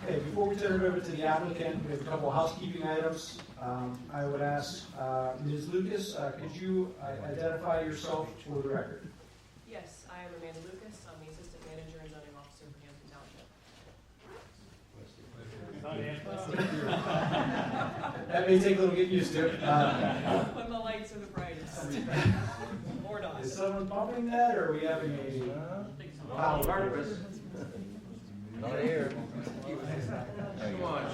Okay, before we turn it over to the applicant, we have a couple of housekeeping items. I would ask Ms. Lucas, could you identify yourself for the record? Yes, I am Amanda Lucas. I'm the Assistant Manager and Zoning Officer for Hampton Township. That may take a little get used to. When the lights are the brightest. Or not. Is someone pumping that, or are we having a pile of garbage? Not here. Come on.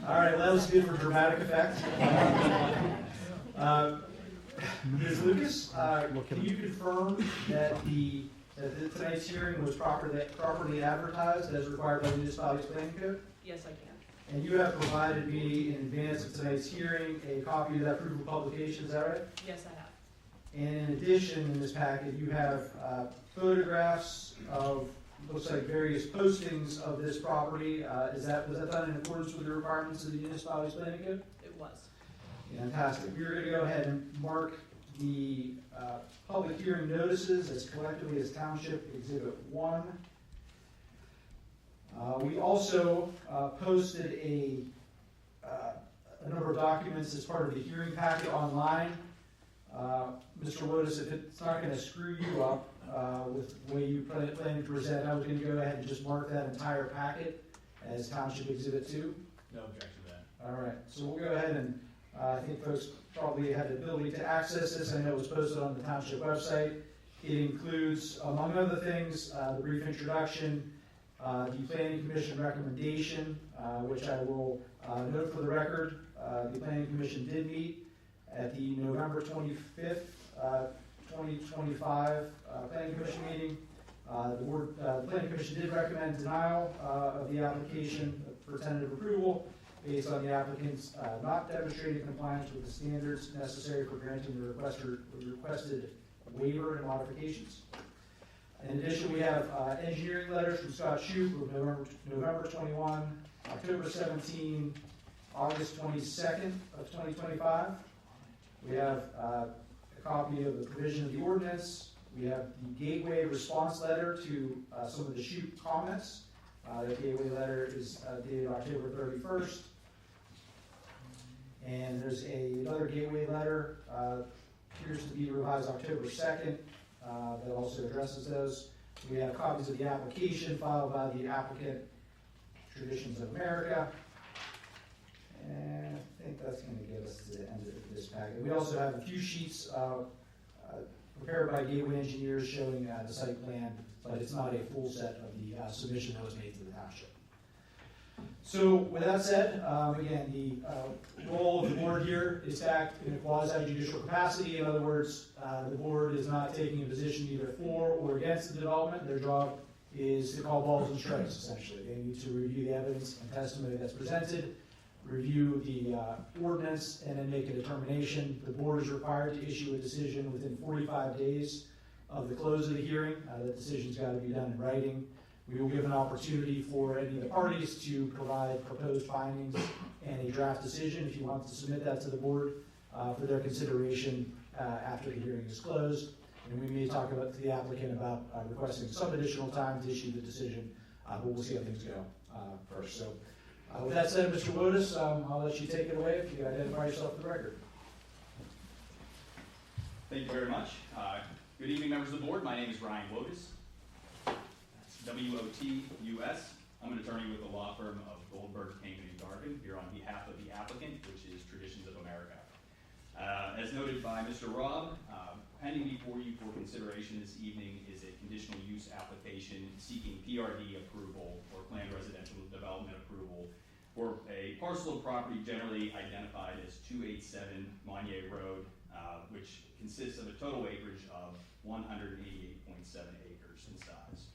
All right, that was good for dramatic effect. Ms. Lucas, can you confirm that tonight's hearing was properly advertised as required by the municipality's planning code? Yes, I can. And you have provided me in advance of tonight's hearing a copy of that proof of publication, is that right? Yes, I have. And in addition, in this packet, you have photographs of, looks like, various postings of this property. Was that done in accordance with the requirements of the municipality's planning code? It was. Fantastic. We're going to go ahead and mark the public hearing notices as collectively as Township Exhibit 1. We also posted a number of documents as part of the hearing packet online. Mr. Wotis, if it's not going to screw you up with the way you plan to present, I was going to go ahead and just mark that entire packet as Township Exhibit 2. No objection to that. All right, so we'll go ahead and I think folks probably had the ability to access this. I know it was posted on the Township website. It includes, among other things, the brief introduction, the Planning Commission recommendation, which I will note for the record. The Planning Commission did meet at the November 25th, 2025 Planning Commission meeting. The Planning Commission did recommend denial of the application for tentative approval based on the applicant's not demonstrating compliance with the standards necessary for granting the requested waiver and modifications. In addition, we have engineering letters from Scott Shoup of November 21, October 17, August 22nd of 2025. We have a copy of the provision of the ordinance. We have the Gateway response letter to some of the Shoup comments. The Gateway letter is dated October 31st. And there's another Gateway letter, appears to be revised October 2nd, that also addresses those. We have copies of the application filed by the applicant, Traditions of America. And I think that's going to get us to the end of this packet. We also have a few sheets prepared by Gateway engineers showing the site plan, but it's not a full set of the submission that was made to the township. So with that said, again, the role of the board here is to act in a quasi-judicial capacity. In other words, the board is not taking a position either for or against the development. Their job is to call balls and strikes, essentially. They need to review the evidence and testimony that's presented, review the ordinance, and then make a determination. The board is required to issue a decision within 45 days of the close of the hearing. That decision's got to be done in writing. We will give an opportunity for any of the parties to provide proposed findings and a draft decision if you want to submit that to the board for their consideration after the hearing is closed. And we may talk about to the applicant about requesting some additional time to issue the decision, but we'll see how things go first. So with that said, Mr. Wotis, I'll let you take it away if you identify yourself for the record. Thank you very much. Good evening, members of the board. My name is Ryan Wotis. W-O-T-U-S. I'm an attorney with the law firm of Goldberg, Kingman & Garvin here on behalf of the applicant, which is Traditions of America. As noted by Mr. Robb, pending before you for consideration this evening is a conditional use application seeking PRD approval or planned residential development approval for a parcel of property generally identified as 287 Monier Road, which consists of a total acreage of 188.7 acres in size.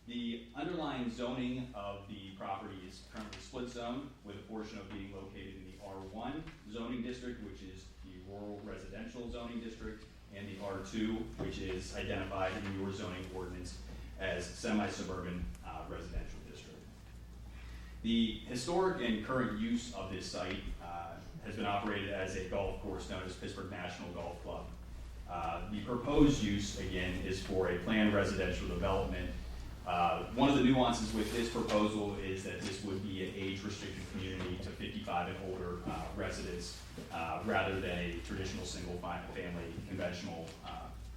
The underlying zoning of the property is currently split zone, with a portion of being located in the R1 zoning district, which is the rural residential zoning district, and the R2, which is identified in your zoning ordinance as semi-suburban residential district. The historic and current use of this site has been operated as a golf course known as Pittsburgh National Golf Club. The proposed use, again, is for a planned residential development. One of the nuances with this proposal is that this would be an age-restricted community to 55 and older residents, rather than a traditional single-family conventional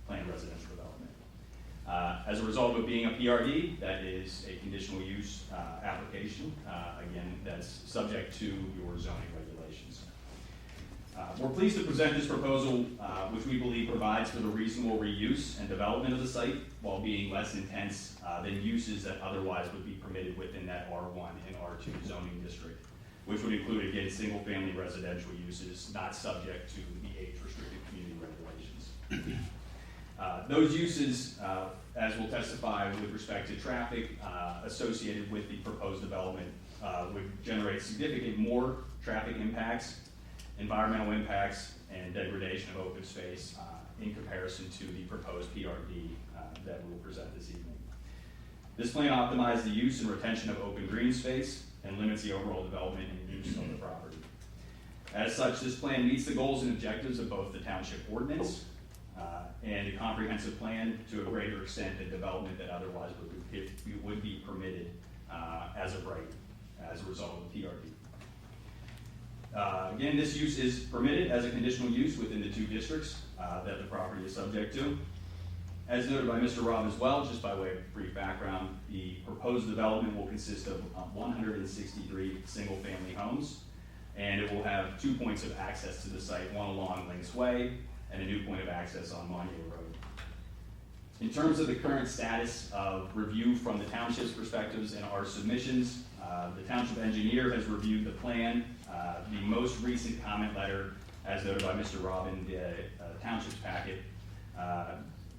planned residential development. As a result of being a PRD, that is a conditional use application. Again, that's subject to your zoning regulations. We're pleased to present this proposal, which we believe provides for the reasonable reuse and development of the site while being less intense than uses that otherwise would be permitted within that R1 and R2 zoning district, which would include, again, single-family residential uses not subject to the age-restricted community regulations. Those uses, as we'll testify with respect to traffic associated with the proposed development, would generate significant more traffic impacts, environmental impacts, and degradation of open space in comparison to the proposed PRD that we'll present this evening. This plan optimizes the use and retention of open green space and limits the overall development and use of the property. As such, this plan meets the goals and objectives of both the township ordinance and a comprehensive plan to a greater extent than development that otherwise would be permitted as of right as a result of the PRD. Again, this use is permitted as a conditional use within the two districts that the property is subject to. As noted by Mr. Robb as well, just by way of brief background, the proposed development will consist of 163 single-family homes, and it will have 2 points of access to the site, one along Links Way and a new point of access on Monier Road. In terms of the current status of review from the township's perspectives and our submissions, the township engineer has reviewed the plan. The most recent comment letter, as noted by Mr. Robb in the township's packet,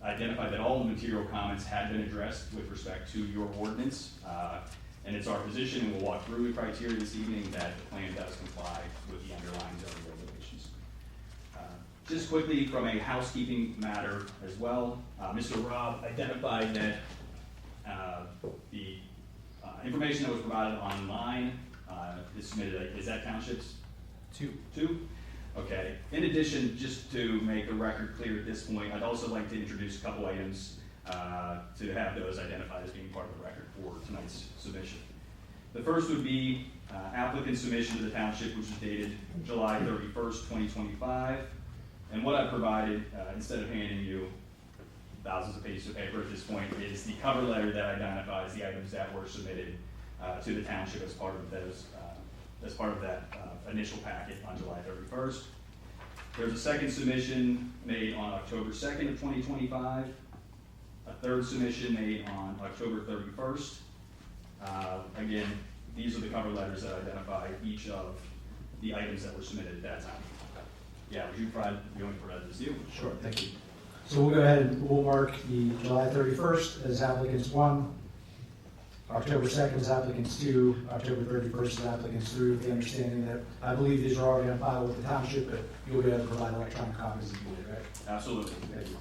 identified that all the material comments had been addressed with respect to your ordinance, and it's our position, and we'll walk through the criteria this evening, that the plan does comply with the underlying zoning regulations. Just quickly, from a housekeeping matter as well, Mr. Robb identified that the information that was provided online is submitted. Is that township's? Two? Okay. In addition, just to make the record clear at this point, I'd also like to introduce a couple items to have those identified as being part of the record for tonight's submission. The first would be applicant submission to the township, which is dated July 31st, 2025. And what I've provided, instead of handing you thousands of pages of paper at this point, is the cover letter that identifies the items that were submitted to the township as part of those, as part of that initial packet on July 31st. There's a second submission made on October 2nd of 2025, a third submission made on October 31st. Again, these are the cover letters that identify each of the items that were submitted at that time. Yeah, would you only provide this to you? Sure, thank you. So we'll go ahead and we'll mark the July 31st as applicants 1, October 2nd is applicants 2, October 31st is applicants 3, with the understanding that I believe these are already on file with the township, but you'll be able to provide electronic copies if needed, right? Absolutely. Thank you.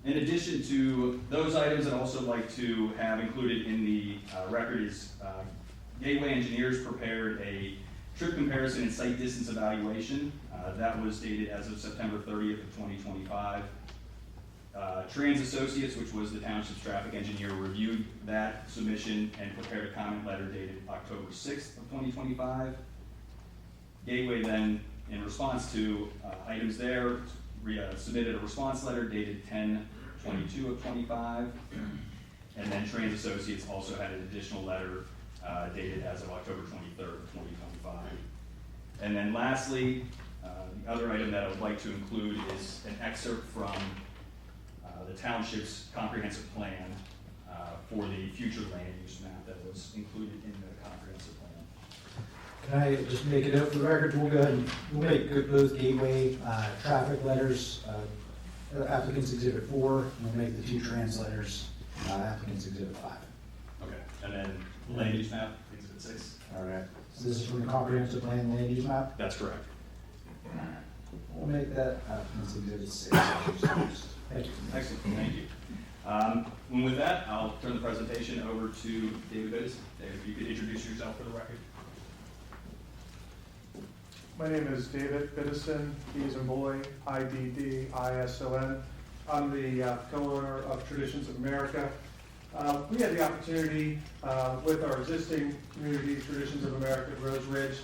In addition to those items, I'd also like to have included in the record is Gateway Engineers prepared a trip comparison and site distance evaluation. That was dated as of September 30th of 2025. Trans Associates, which was the township's traffic engineer, reviewed that submission and prepared a comment letter dated October 6th of 2025. Gateway then, in response to items there, submitted a response letter dated 10/22 of 25. And then Trans Associates also had an additional letter dated as of October 23rd of 2025. And then lastly, the other item that I would like to include is an excerpt from the township's comprehensive plan for the future land use map that was included in the comprehensive plan. Can I just make a note for the record? We'll go ahead and we'll make those Gateway traffic letters applicants exhibit 4, and we'll make the 2 trans letters applicants exhibit 5. Okay, and then land use map, exhibit 6. All right. So this is from the comprehensive plan land use map? That's correct. We'll make that applicants exhibit 6. Thank you. Excellent, thank you. And with that, I'll turn the presentation over to David Biddison. David, if you could introduce yourself for the record. My name is David Biddison, B as in boy, IDDISON. I'm the co-owner of Traditions of America. We had the opportunity with our existing community, Traditions of America at Rose Ridge,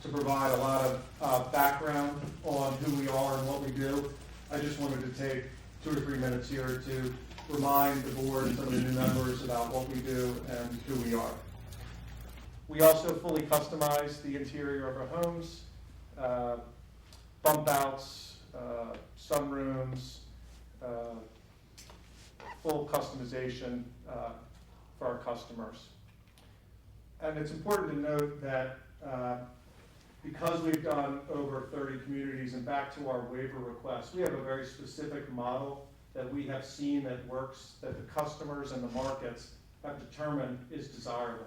to provide a lot of background on who we are and what we do. I just wanted to take 2 or 3 minutes here to remind the board and some of the new members about what we do and who we are. We also fully customize the interior of our homes, bump outs, sunrooms, full customization for our customers. And it's important to note that because we've done over 30 communities, and back to our waiver request, we have a very specific model that we have seen that works, that the customers and the markets have determined is desirable.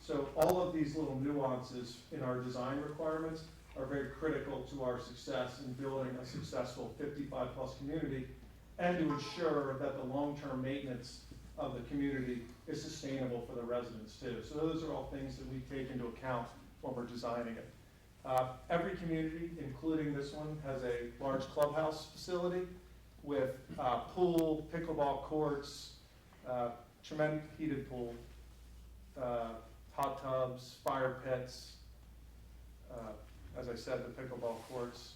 So all of these little nuances in our design requirements are very critical to our success in building a successful 55-plus community, and to ensure that the long-term maintenance of the community is sustainable for the residents too. So those are all things that we take into account when we're designing it. Every community, including this one, has a large clubhouse facility with pool, pickleball courts, tremendous heated pool, hot tubs, fire pits, as I said, the pickleball courts,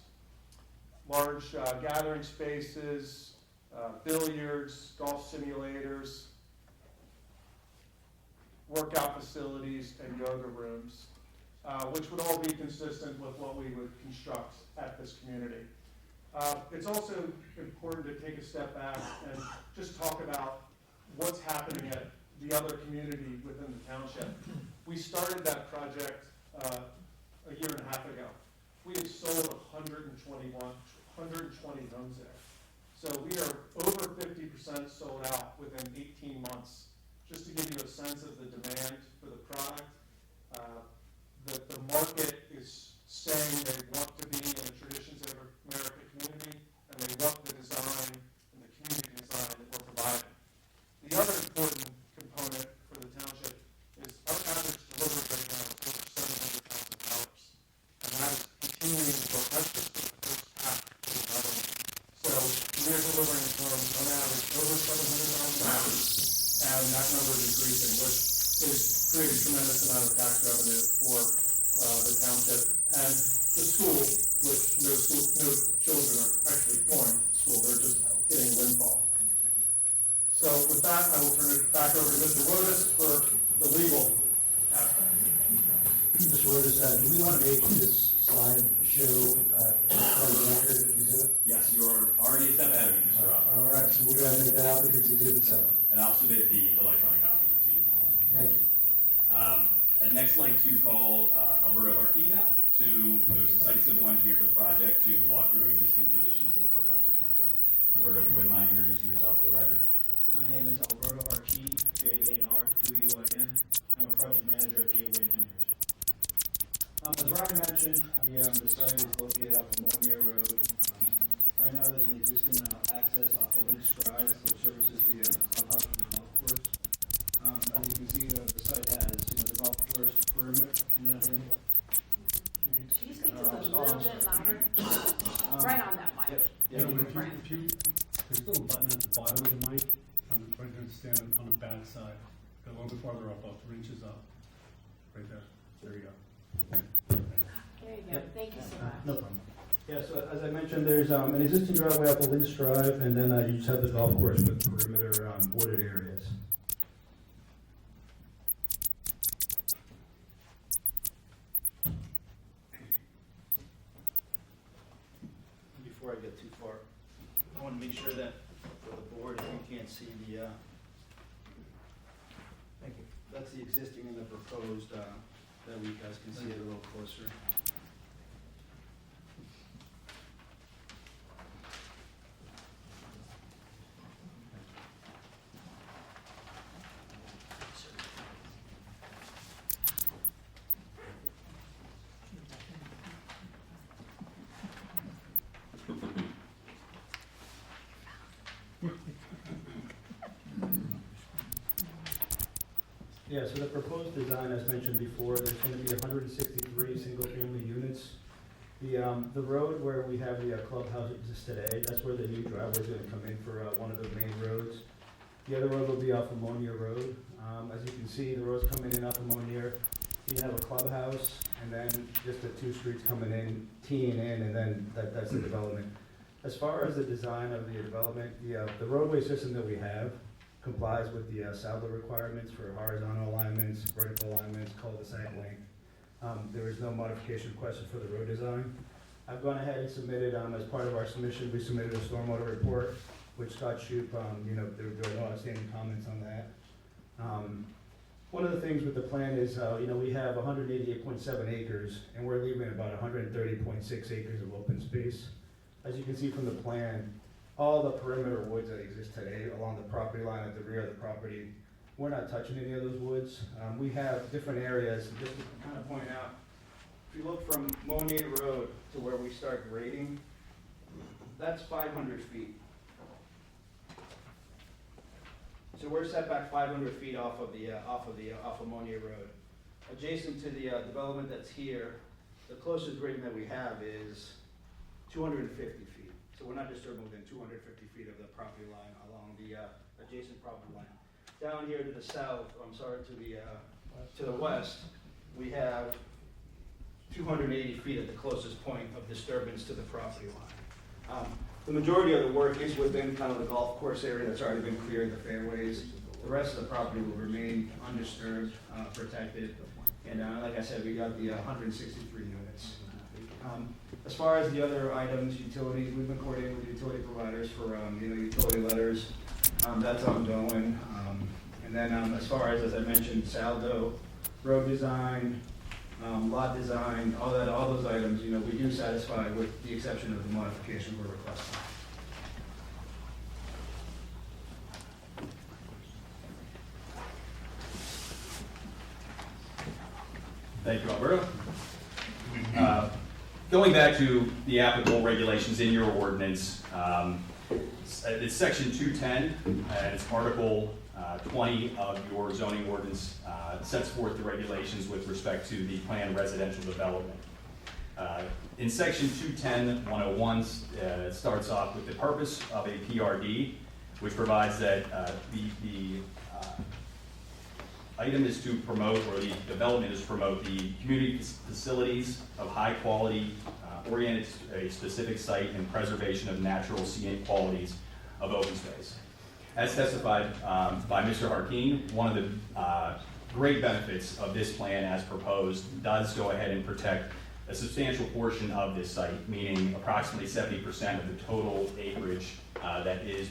large gathering spaces, billiards, golf simulators, workout facilities, and yoga rooms, which would all be consistent with what we would construct at this community. It's also important to take a step back and just talk about what's happening at the other community within the township. We started that project a year and a half ago. We have sold 120 homes there. So we are over 50% sold out within 18 months. Just to give you a sense of the demand for the product, the market is saying they want to be in the Traditions of America community, and they want the design and the community design that we're providing. The other important component for the township is our average delivery right now is over $700,000, and that is continuing to go. That's just the first half of the revenue. So we're delivering homes on average over $700,000. And that number is increasing, which is creating a tremendous amount of tax revenue for the township. And the school, which no children are actually going to school, they're just getting a windfall. So with that, I will turn it back over to Mr. Wodas for the legal aspect. Mr. Wodas, do we want to make this slide show part of the record exhibit? Yes, you are already a step ahead of me, Mr. Rob. All right, so we're going to make that applicant's exhibit 7. And I'll submit the electronic copy to you tomorrow. Thank you. I'd next like to call Alberto Arquina, who's the site civil engineer for the project, to walk through existing conditions in the proposed plan. So, Alberto, if you wouldn't mind introducing yourself for the record. My name is Alberto Arquin, J-A-R-Q-U-I-N. I'm a project manager at Gateway Engineers. As Ryan mentioned, the site is located up on Monier Road. Right now, there's an existing access off of Lynch Drive, which services the clubhouse and the golf course. As you can see, the site has the golf course perimeter. Can you speak just a little bit louder? Right on that mic. Yeah. If you, there's a little button at the bottom of the mic. I'm trying to stand on the back side. Go a little bit farther up, about 3 inches up. Right there. There you go. There you go. Yep. Thank you so much. No problem. Yeah, so as I mentioned, there's an existing driveway up the Lynch Drive, and then you just have the golf course with perimeter wooded areas. Before I get too far, I want to make sure that for the board, if you can't see the, thank you. That's the existing and the proposed, that we guys can see it a little closer. Yeah, so the proposed design, as mentioned before, there's going to be 163 single-family units. The road where we have the clubhouse exists today, that's where the new driveway is going to come in for one of the main roads. The other road will be off of Monier Road. As you can see, the road's coming in off of Monier. You have a clubhouse, and then just the 2 streets coming in, teeing in, and then that's the development. As far as the design of the development, the roadway system that we have complies with the SALDO requirements for horizontal alignments, vertical alignments, cul-de-sac length. There is no modification requested for the road design. I've gone ahead and submitted, as part of our submission, we submitted a stormwater report, which Scott Shoup, there were no outstanding comments on that. One of the things with the plan is, we have 188.7 acres, and we're leaving about 130.6 acres of open space. As you can see from the plan, all the perimeter woods that exist today along the property line at the rear of the property, we're not touching any of those woods. We have different areas, just to kind of point out, if you look from Monier Road to where we start grading, that's 500 feet. So we're set back 500 feet off of Monier Road. Adjacent to the development that's here, the closest grading that we have is 250 feet. So we're not disturbing within 250 feet of the property line along the adjacent property line. Down here to the south, to the west, we have 280 feet at the closest point of disturbance to the property line. The majority of the work is within kind of the golf course area that's already been cleared, the fairways. The rest of the property will remain undisturbed, protected. And like I said, we got the 163 units. As far as the other items, utilities, we've been coordinating with utility providers for utility letters. That's ongoing. And then as far as I mentioned, SALDO, road design, lot design, all those items, we do satisfy with the exception of the modification we're requesting. Thank you, Alberto. Going back to the applicable regulations in your ordinance, it's section 210, and it's article 20 of your zoning ordinance sets forth the regulations with respect to the planned residential development. In section 210-101, it starts off with the purpose of a PRD, which provides that the item is to promote, or the development is to promote the community facilities of high quality, oriented to a specific site and preservation of natural scenic qualities of open space. As testified by Mr. Harkeen, one of the great benefits of this plan as proposed does go ahead and protect a substantial portion of this site, meaning approximately 70% of the total acreage that is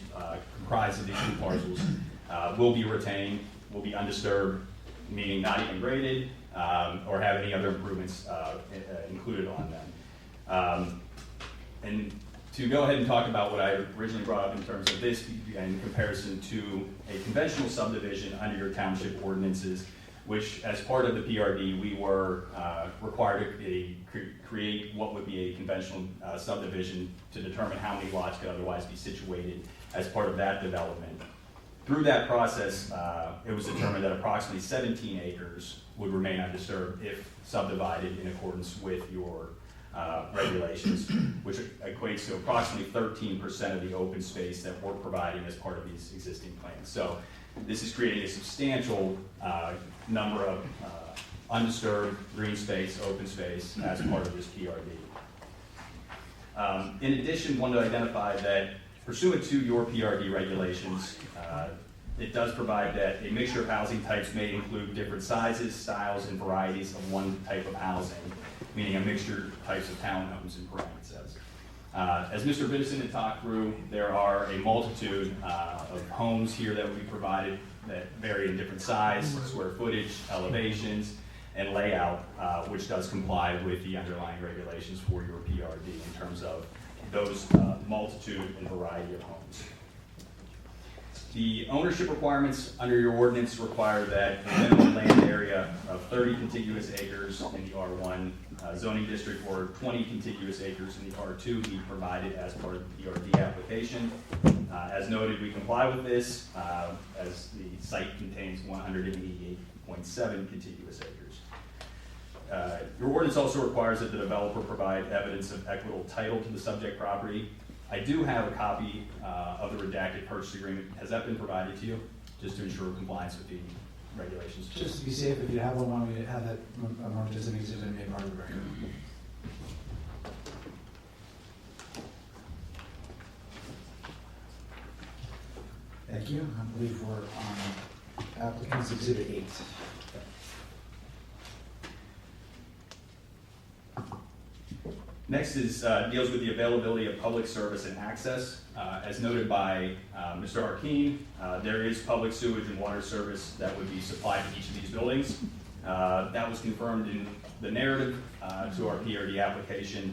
comprised of these 2 parcels will be retained, will be undisturbed, meaning not even graded or have any other improvements included on them. And to go ahead and talk about what I originally brought up in terms of this in comparison to a conventional subdivision under your township ordinances, which as part of the PRD, we were required to create what would be a conventional subdivision to determine how many lots could otherwise be situated as part of that development. Through that process, it was determined that approximately 17 acres would remain undisturbed if subdivided in accordance with your regulations, which equates to approximately 13% of the open space that we're providing as part of these existing plans. So this is creating a substantial number of undisturbed green space, open space as part of this PRD. In addition, wanted to identify that pursuant to your PRD regulations, it does provide that a mixture of housing types may include different sizes, styles, and varieties of one type of housing, meaning a mixture of types of townhomes in parentheses. As Mr. Vincent had talked through, there are a multitude of homes here that will be provided that vary in different size, square footage, elevations, and layout, which does comply with the underlying regulations for your PRD in terms of those multitude and variety of homes. The ownership requirements under your ordinance require that a minimum land area of 30 contiguous acres in the R1 zoning district or 20 contiguous acres in the R2 be provided as part of the PRD application. As noted, we comply with this as the site contains 188.7 contiguous acres. Your ordinance also requires that the developer provide evidence of equitable title to the subject property. I do have a copy of the redacted purchase agreement. Has that been provided to you, just to ensure compliance with the regulations? Just to be safe, if you have one, why don't we have that marked as an exhibit and made part of the record? Thank you. I believe we're on applicant's exhibit 8. Next is deals with the availability of public service and access. As noted by Mr. Arkeen, there is public sewage and water service that would be supplied to each of these buildings. That was confirmed in the narrative to our PRD application.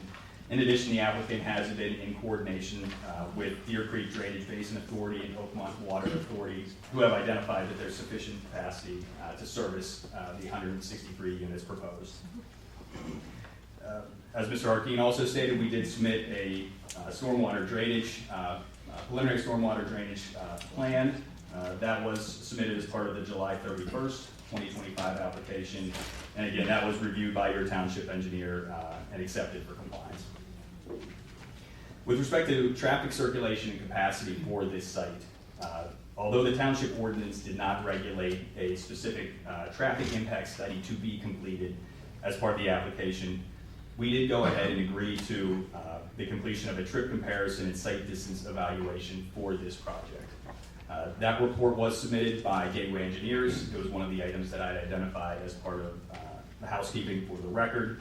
In addition, the applicant has been in coordination with Deer Creek Drainage Basin Authority and Oakmont Water Authority, who have identified that there's sufficient capacity to service the 163 units proposed. As Mr. Arkeen also stated, we did submit a stormwater drainage, preliminary stormwater drainage plan. That was submitted as part of the July 31st, 2025 application. And again, that was reviewed by your township engineer and accepted for compliance. With respect to traffic circulation and capacity for this site, although the township ordinance did not regulate a specific traffic impact study to be completed as part of the application, we did go ahead and agree to the completion of a trip comparison and site distance evaluation for this project. That report was submitted by Gateway Engineers. It was one of the items that I had identified as part of the housekeeping for the record.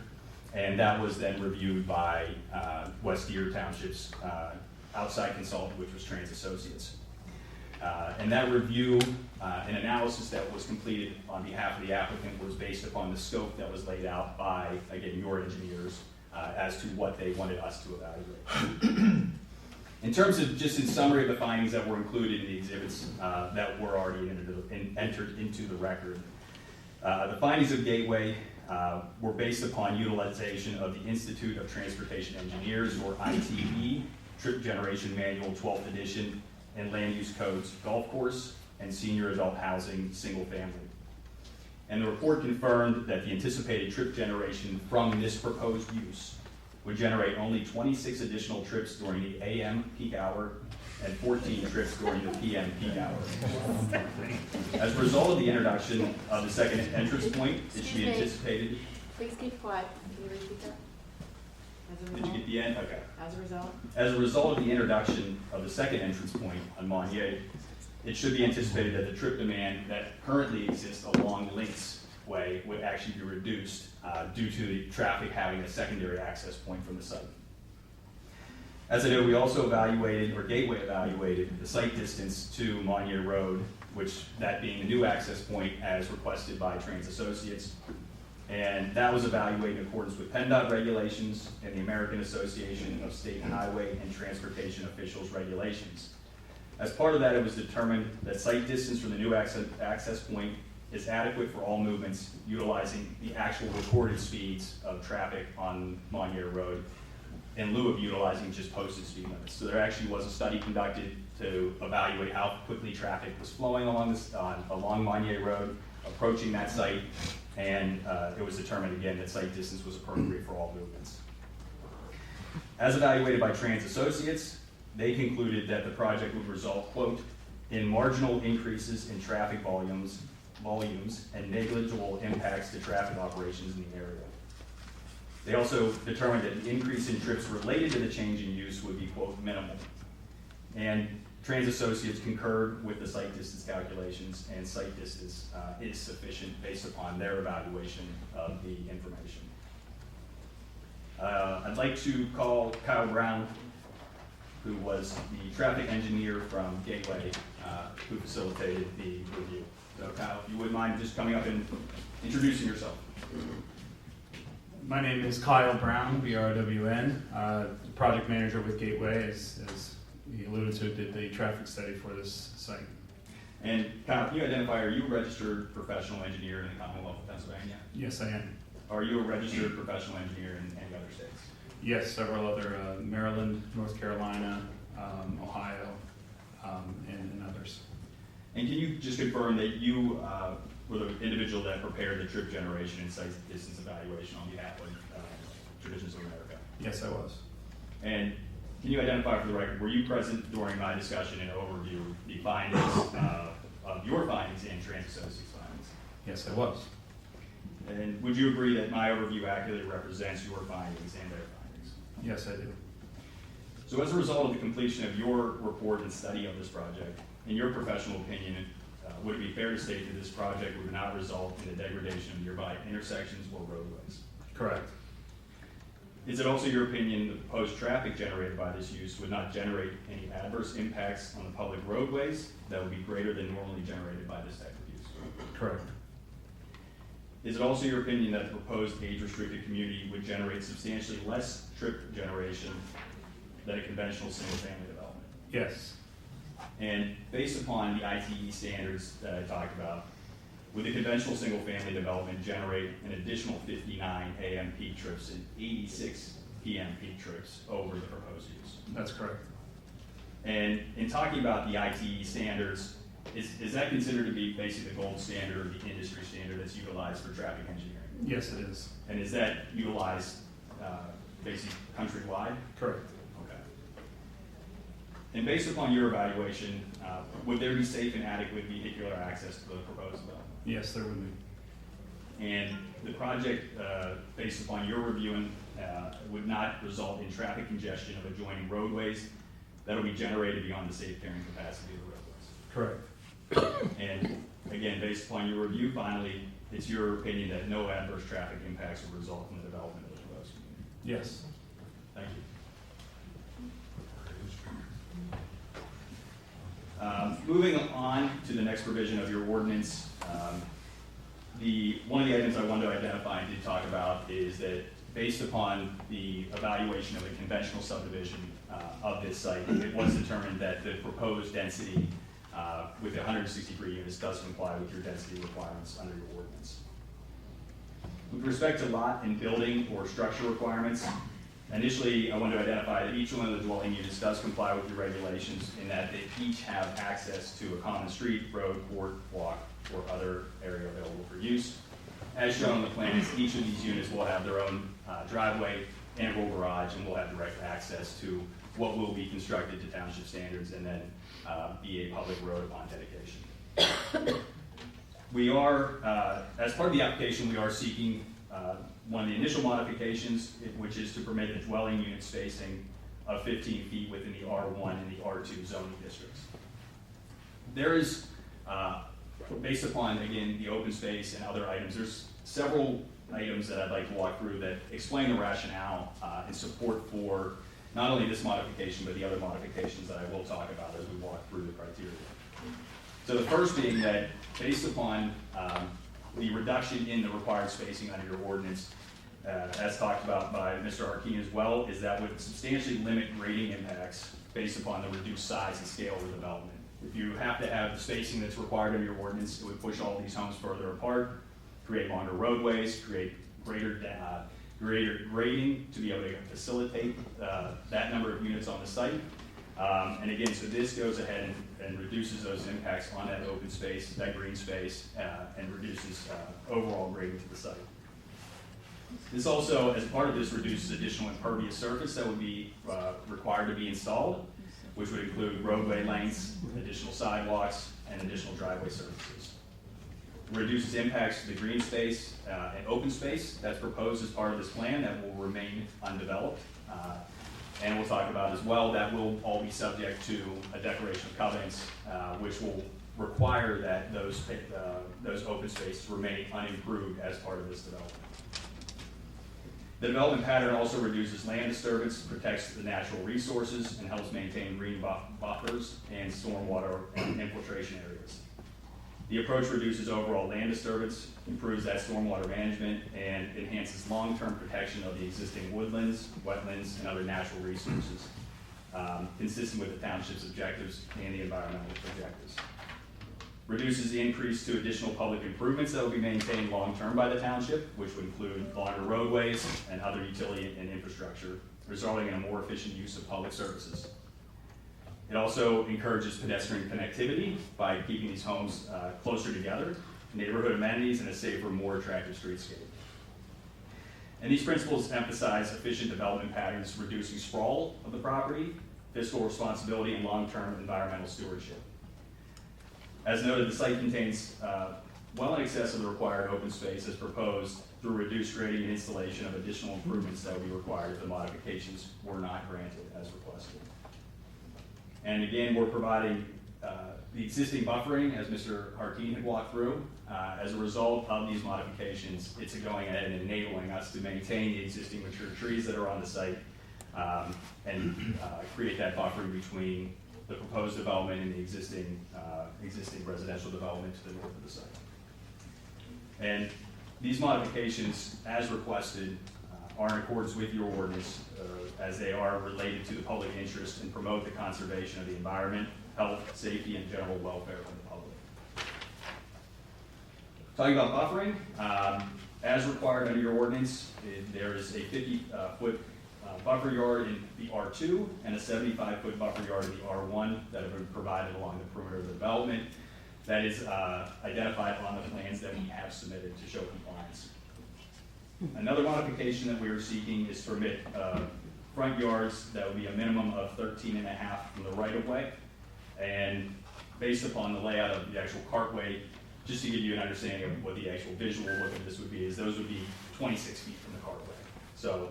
And that was then reviewed by West Deer Township's outside consultant, which was Trans Associates. And that review and analysis that was completed on behalf of the applicant was based upon the scope that was laid out by, again, your engineers as to what they wanted us to evaluate. In terms of, just in summary of the findings that were included in the exhibits that were already entered into the record, the findings of Gateway were based upon utilization of the Institute of Transportation Engineers, or ITE, Trip Generation Manual 12th edition, and Land Use Codes Golf Course and Senior Adult Housing Single Family. And the report confirmed that the anticipated trip generation from this proposed use would generate only 26 additional trips during the AM peak hour and 14 trips during the PM peak hour. As a result of the introduction of the second entrance point, it should be anticipated. Please keep quiet. Can you repeat that? Did you get the end? Okay. As a result? As a result of the introduction of the second entrance point on Monier, it should be anticipated that the trip demand that currently exists along Links Way would actually be reduced due to the traffic having a secondary access point from the site. As I know, we also evaluated, or Gateway evaluated, the site distance to Monier Road, which that being the new access point as requested by Trans Associates. And that was evaluated in accordance with PennDOT regulations and the American Association of State Highway and Transportation Officials regulations. As part of that, it was determined that site distance from the new access point is adequate for all movements utilizing the actual recorded speeds of traffic on Monier Road in lieu of utilizing just posted speed limits. So there actually was a study conducted to evaluate how quickly traffic was flowing along Monier Road, approaching that site, and it was determined again that site distance was appropriate for all movements. As evaluated by Trans Associates, they concluded that the project would result, quote, in marginal increases in traffic volumes and negligible impacts to traffic operations in the area. They also determined that the increase in trips related to the change in use would be, quote, minimal. And Trans Associates concurred with the site distance calculations, and site distance is sufficient based upon their evaluation of the information. I'd like to call Kyle Brown, who was the traffic engineer from Gateway, who facilitated the review. So Kyle, if you wouldn't mind just coming up and introducing yourself. My name is Kyle Brown, BRWN, project manager with Gateway, as he alluded to, did the traffic study for this site. And Kyle, can you identify, are you a registered professional engineer in the Commonwealth of Pennsylvania? Yes, I am. Are you a registered professional engineer in any other states? Yes, several other, Maryland, North Carolina, Ohio, and others. And can you just confirm that you were the individual that prepared the trip generation and site distance evaluation on behalf of Traditions of America? Yes, I was. And Can you identify for the record, were you present during my discussion and overview the findings of your findings and Transit Associates' findings? Yes, I was. And would you agree that my overview accurately represents your findings and their findings? Yes, I do. So as a result of the completion of your report and study of this project, in your professional opinion, would it be fair to state that this project would not result in the degradation of nearby intersections or roadways? Correct. Is it also your opinion the proposed traffic generated by this use would not generate any adverse impacts on the public roadways that would be greater than normally generated by this type of use? Correct. Is it also your opinion that the proposed age-restricted community would generate substantially less trip generation than a conventional single-family development? Yes. And based upon the ITE standards that I talked about, would the conventional single-family development generate an additional 59 AM peak trips and 86 PM peak trips over the proposed use? That's correct. And in talking about the ITE standards, is that considered to be basically the gold standard or the industry standard that's utilized for traffic engineering? Yes, it is. And is that utilized basically countrywide? Correct. Okay. And based upon your evaluation, would there be safe and adequate vehicular access to the proposed development? Yes, there would be. And the project, based upon your reviewing, would not result in traffic congestion of adjoining roadways that will be generated beyond the safe carrying capacity of the roadways? Correct. And again, based upon your review, finally, it's your opinion that no adverse traffic impacts will result from the development of the proposed community? Yes. Thank you. Moving on to the next provision of your ordinance, one of the items I wanted to identify and did talk about is that based upon the evaluation of a conventional subdivision of this site, it was determined that the proposed density with 163 units does comply with your density requirements under your ordinance. With respect to lot and building or structure requirements, initially I wanted to identify that each one of the dwelling units does comply with your regulations in that they each have access to a common street, road, court, walk, or other area available for use. As shown on the plans, each of these units will have their own driveway, integral garage, and will have direct access to what will be constructed to township standards and then be a public road upon dedication. We are, as part of the application, we are seeking one of the initial modifications, which is to permit a dwelling unit spacing of 15 feet within the R1 and the R2 zoning districts. There is, based upon, again, the open space and other items, there's several items that I'd like to walk through that explain the rationale and support for not only this modification, but the other modifications that I will talk about as we walk through the criteria. So the first being that based upon the reduction in the required spacing under your ordinance, as talked about by Mr. Arkeen as well, is that would substantially limit grading impacts based upon the reduced size and scale of the development. If you have to have the spacing that's required under your ordinance, it would push all these homes further apart, create longer roadways, create greater grading to be able to facilitate that number of units on the site. And again, so this goes ahead and reduces those impacts on that open space, that green space, and reduces overall grading to the site. This also, as part of this, reduces additional impervious surface that would be required to be installed, which would include roadway lengths, additional sidewalks, and additional driveway surfaces. Reduces impacts to the green space and open space that's proposed as part of this plan that will remain undeveloped. And we'll talk about as well, that will all be subject to a declaration of covenants, which will require that those open spaces remain unimproved as part of this development. The development pattern also reduces land disturbance, protects the natural resources, and helps maintain green buffers and stormwater and infiltration areas. The approach reduces overall land disturbance, improves that stormwater management, and enhances long-term protection of the existing woodlands, wetlands, and other natural resources, consistent with the township's objectives and the environmental objectives. Reduces the increase to additional public improvements that will be maintained long-term by the township, which would include longer roadways and other utility and infrastructure, resulting in a more efficient use of public services. It also encourages pedestrian connectivity by keeping these homes closer together, neighborhood amenities, and a safer, more attractive streetscape. And these principles emphasize efficient development patterns, reducing sprawl of the property, fiscal responsibility, and long-term environmental stewardship. As noted, the site contains well in excess of the required open space as proposed through reduced grading and installation of additional improvements that would be required if the modifications were not granted as requested. And again, we're providing the existing buffering, as Mr. Harkeen had walked through. As a result of these modifications, it's going ahead and enabling us to maintain the existing mature trees that are on the site and create that buffering between the proposed development and the existing residential development to the north of the site. And these modifications, as requested, are in accordance with your ordinance, as they are related to the public interest and promote the conservation of the environment, health, safety, and general welfare of the public. Talking about buffering, as required under your ordinance, there is a 50-foot buffer yard in the R2 and a 75-foot buffer yard in the R1 that have been provided along the perimeter of the development. That is identified on the plans that we have submitted to show compliance. Another modification that we are seeking is to permit front yards that would be a minimum of 13.5 from the right-of-way. And based upon the layout of the actual cartway, just to give you an understanding of what the actual visual look of this would be, is those would be 26 feet from the cartway. So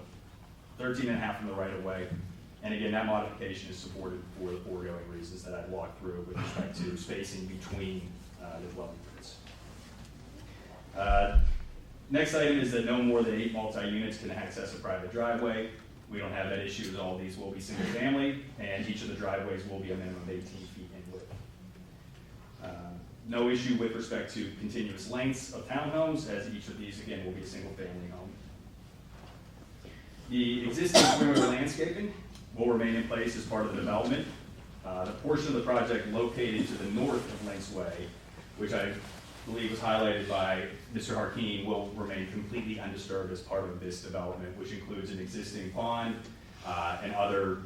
13.5 from the right-of-way. And again, that modification is supported for the foregoing reasons that I walked through with respect to spacing between the dwelling units. Next item is that no more than 8 multi-units can access a private driveway. We don't have that issue, as all these will be single family, and each of the driveways will be a minimum of 18 feet in width. No issue with respect to continuous lengths of townhomes, as each of these, again, will be a single family home. The existing perimeter landscaping will remain in place as part of the development. The portion of the project located to the north of Links Way, which I believe was highlighted by Mr. Harkeen, will remain completely undisturbed as part of this development, which includes an existing pond and other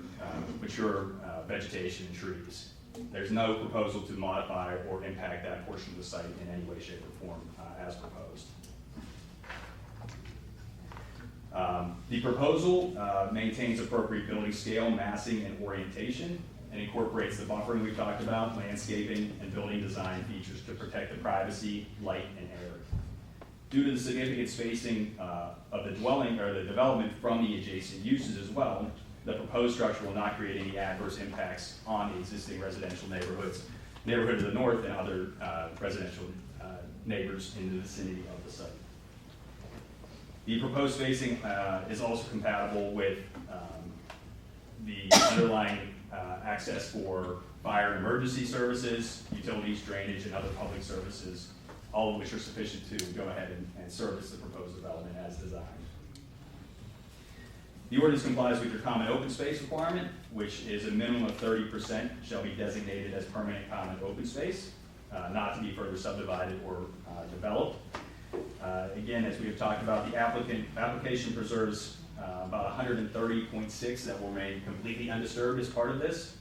mature vegetation and trees. There's no proposal to modify or impact that portion of the site in any way, shape, or form as proposed. The proposal maintains appropriate building scale, massing, and orientation, and incorporates the buffering we talked about, landscaping, and building design features to protect the privacy, light, and air. Due to the significant spacing of the dwelling or the development from the adjacent uses as well, the proposed structure will not create any adverse impacts on the existing residential neighborhood to the north and other residential neighbors in the vicinity of the site. The proposed spacing is also compatible with the underlying access for fire and emergency services, utilities, drainage, and other public services, all of which are sufficient to go ahead and service the proposed development as designed. The ordinance complies with your common open space requirement, which is a minimum of 30% shall be designated as permanent common open space, not to be further subdivided or developed. Again, as we have talked about, the application preserves about 130.6 that will remain completely undisturbed as part of this.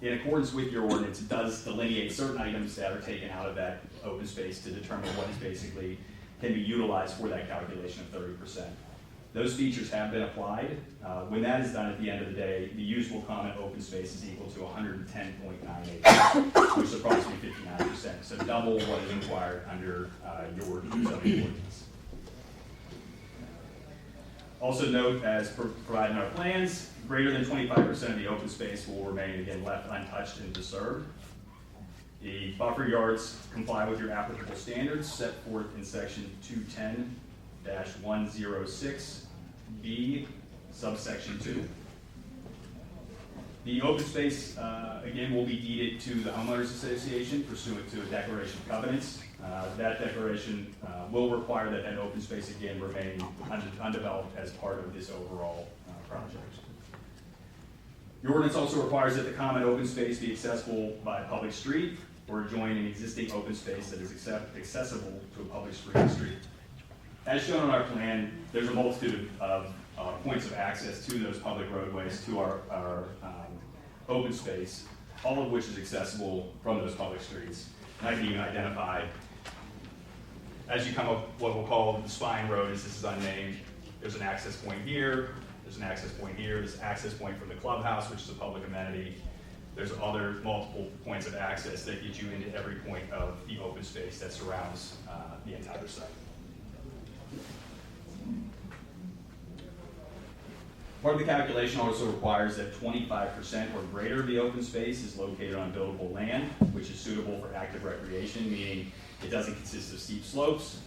In accordance with your ordinance, it does delineate certain items that are taken out of that open space to determine what is basically can be utilized for that calculation of 30%. Those features have been applied. When that is done at the end of the day, the usable common open space is equal to 110.9 acres, which is approximately 59%, so double what is required under your zoning ordinance. Also note, as provided in our plans, greater than 25% of the open space will remain, again, left untouched and disturbed. The buffer yards comply with your applicable standards set forth in section 210-106B, subsection 2. The open space, again, will be deeded to the homeowners association pursuant to a declaration of covenants. That declaration will require that open space, again, remain undeveloped as part of this overall project. Your ordinance also requires that the common open space be accessible by a public street or join an existing open space that is accessible to a public street. As shown on our plan, there's a multitude of points of access to those public roadways to our open space, all of which is accessible from those public streets. And I can even identify, as you come up what we'll call the spine road, as this is unnamed, There's an access point here, there's an access point here, there's an access point from the clubhouse, which is a public amenity. There's other multiple points of access that get you into every point of the open space that surrounds the entire site. Part of the calculation also requires that 25% or greater of the open space is located on buildable land, which is suitable for active recreation, meaning it doesn't consist of steep slopes,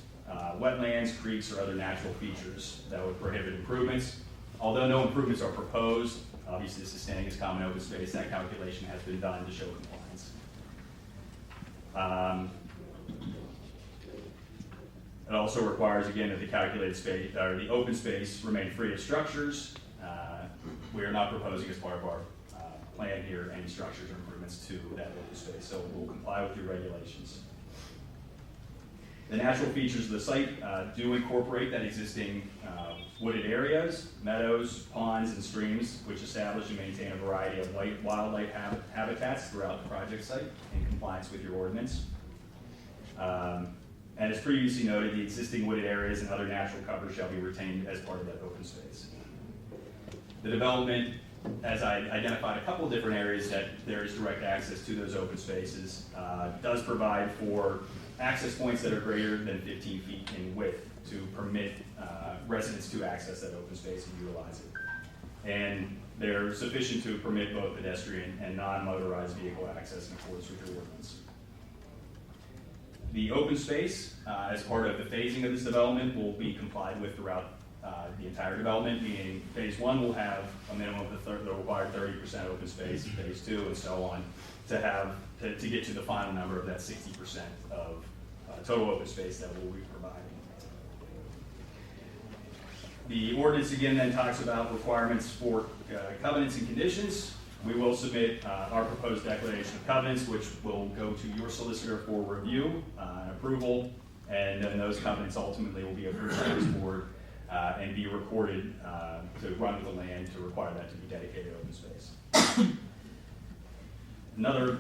wetlands, creeks, or other natural features that would prohibit improvements. Although no improvements are proposed, obviously this is staying as common open space, that calculation has been done to show compliance. It also requires, again, that the calculated space, or the open space remain free of structures. We are not proposing as part of our plan here any structures or improvements to that open space, so we'll comply with your regulations. The natural features of the site do incorporate that existing wooded areas, meadows, ponds, and streams, which establish and maintain a variety of wildlife habitats throughout the project site in compliance with your ordinance. And as previously noted, the existing wooded areas and other natural cover shall be retained as part of that open space. The development, as I identified a couple of different areas that there is direct access to those open spaces, does provide for access points that are greater than 15 feet in width to permit residents to access that open space and utilize it. And they're sufficient to permit both pedestrian and non-motorized vehicle access in accordance with your ordinance. The open space, as part of the phasing of this development, will be complied with throughout the entire development, meaning phase 1 will have a minimum of the required 30% open space, phase 2 and so on, to get to the final number of that 60% of total open space that we'll be providing. The ordinance again then talks about requirements for covenants and conditions. We will submit our proposed declaration of covenants, which will go to your solicitor for review and approval, and then those covenants ultimately will be approved by this board and be recorded to run with the land to require that to be dedicated open space. Another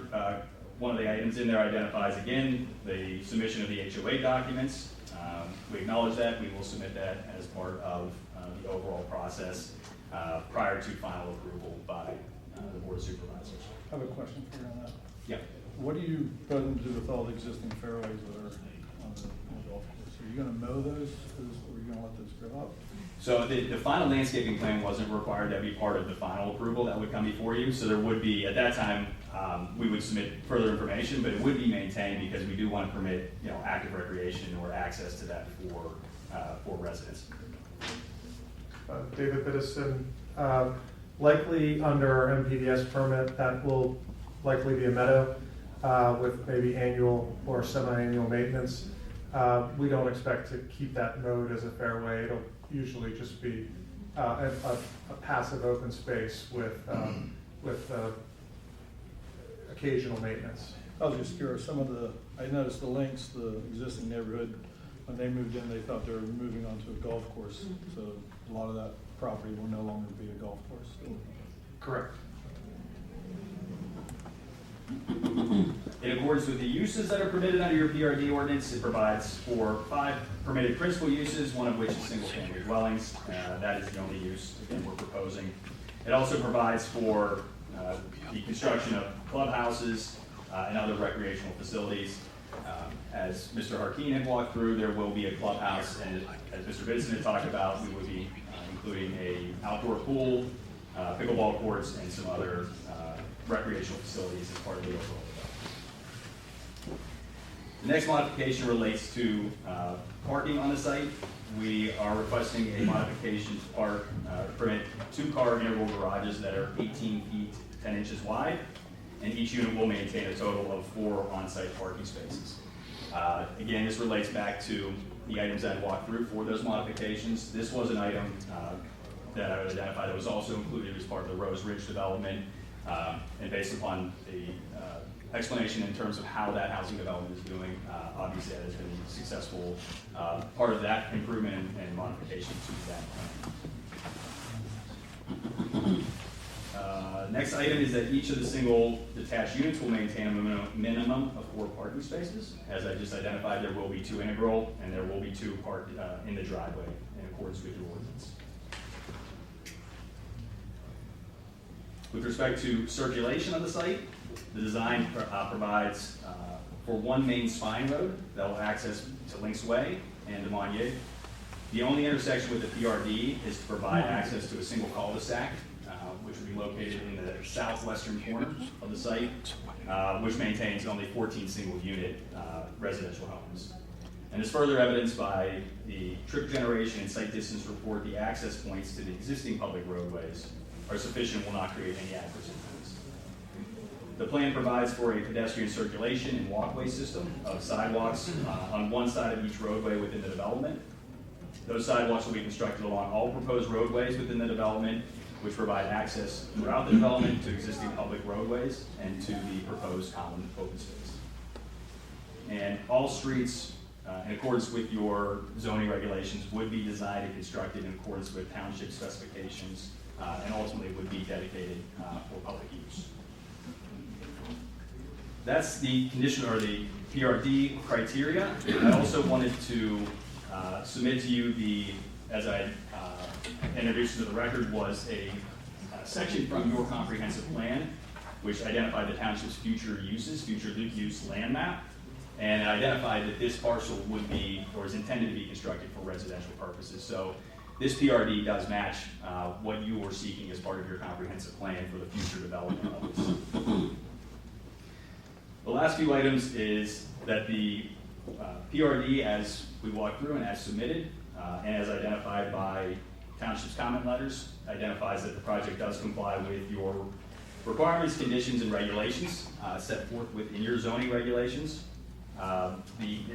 one of the items in there identifies again the submission of the HOA documents. We acknowledge that. We will submit that as part of the overall process prior to final approval by the Board of Supervisors. I have a question for you on that. Yeah. What do you plan to do with all the existing fairways that are on the golf course? Are you going to mow those, or are you going to let those grow up? So the final landscaping plan wasn't required to be part of the final approval that would come before you. So there would be, at that time, we would submit further information, but it would be maintained because we do want to permit, active recreation or access to that for residents. David Biddison, likely under our MPDS permit, that will likely be a meadow with maybe annual or semi-annual maintenance. We don't expect to keep that mowed as a fairway. It'll usually just be a passive open space with occasional maintenance. I was just curious, I noticed the Lynx, the existing neighborhood, when they moved in, they thought they were moving onto a golf course. So a lot of that property will no longer be a golf course. Correct. In accordance with the uses that are permitted under your PRD ordinance, it provides for 5 permitted principal uses, one of which is single-family dwellings. That is the only use, again, we're proposing. It also provides for the construction of clubhouses and other recreational facilities. As Mr. Harkeen had walked through, there will be a clubhouse, and as Mr. Benson had talked about, we would be including an outdoor pool, pickleball courts, and some other recreational facilities as part of the overall development. The next modification relates to parking on the site. We are requesting a modification to permit 2-car integral garages that are 18 feet 10 inches wide, and each unit will maintain a total of 4 on-site parking spaces. Again, this relates back to the items I walked through for those modifications. This was an item that I would identify that was also included as part of the Rose Ridge development, and based upon the explanation in terms of how that housing development is doing, obviously that has been a successful part of that improvement and modification to that plan. Next item is that each of the single detached units will maintain a minimum of 4 parking spaces. As I just identified, there will be 2 integral, and there will be 2 parked in the driveway in accordance with your ordinance. With respect to circulation of the site, the design provides for 1 main spine road that will access to Links Way and to Monier. The only intersection with the PRD is to provide access to a single cul-de-sac, which will be located in the southwestern corner of the site, which maintains only 14 single-unit residential homes. And as further evidenced by the trip generation and site distance report, the access points to the existing public roadways are sufficient and will not create any adverse impacts. The plan provides for a pedestrian circulation and walkway system of sidewalks on one side of each roadway within the development. Those sidewalks will be constructed along all proposed roadways within the development, which provide access throughout the development to existing public roadways and to the proposed common open space. And all streets, in accordance with your zoning regulations, would be designed and constructed in accordance with township specifications and ultimately would be dedicated for public use. That's the condition or the PRD criteria. I also wanted to submit to you as I introduced to the record, was a section from your comprehensive plan, which identified the township's future uses, future use land map, and identified that this parcel would be, or is intended to be constructed for residential purposes. So this PRD does match what you were seeking as part of your comprehensive plan for the future development of this. The last few items is that the PRD, as we walk through and as submitted, and as identified by Township's comment letters, identifies that the project does comply with your requirements, conditions, and regulations set forth within your zoning regulations.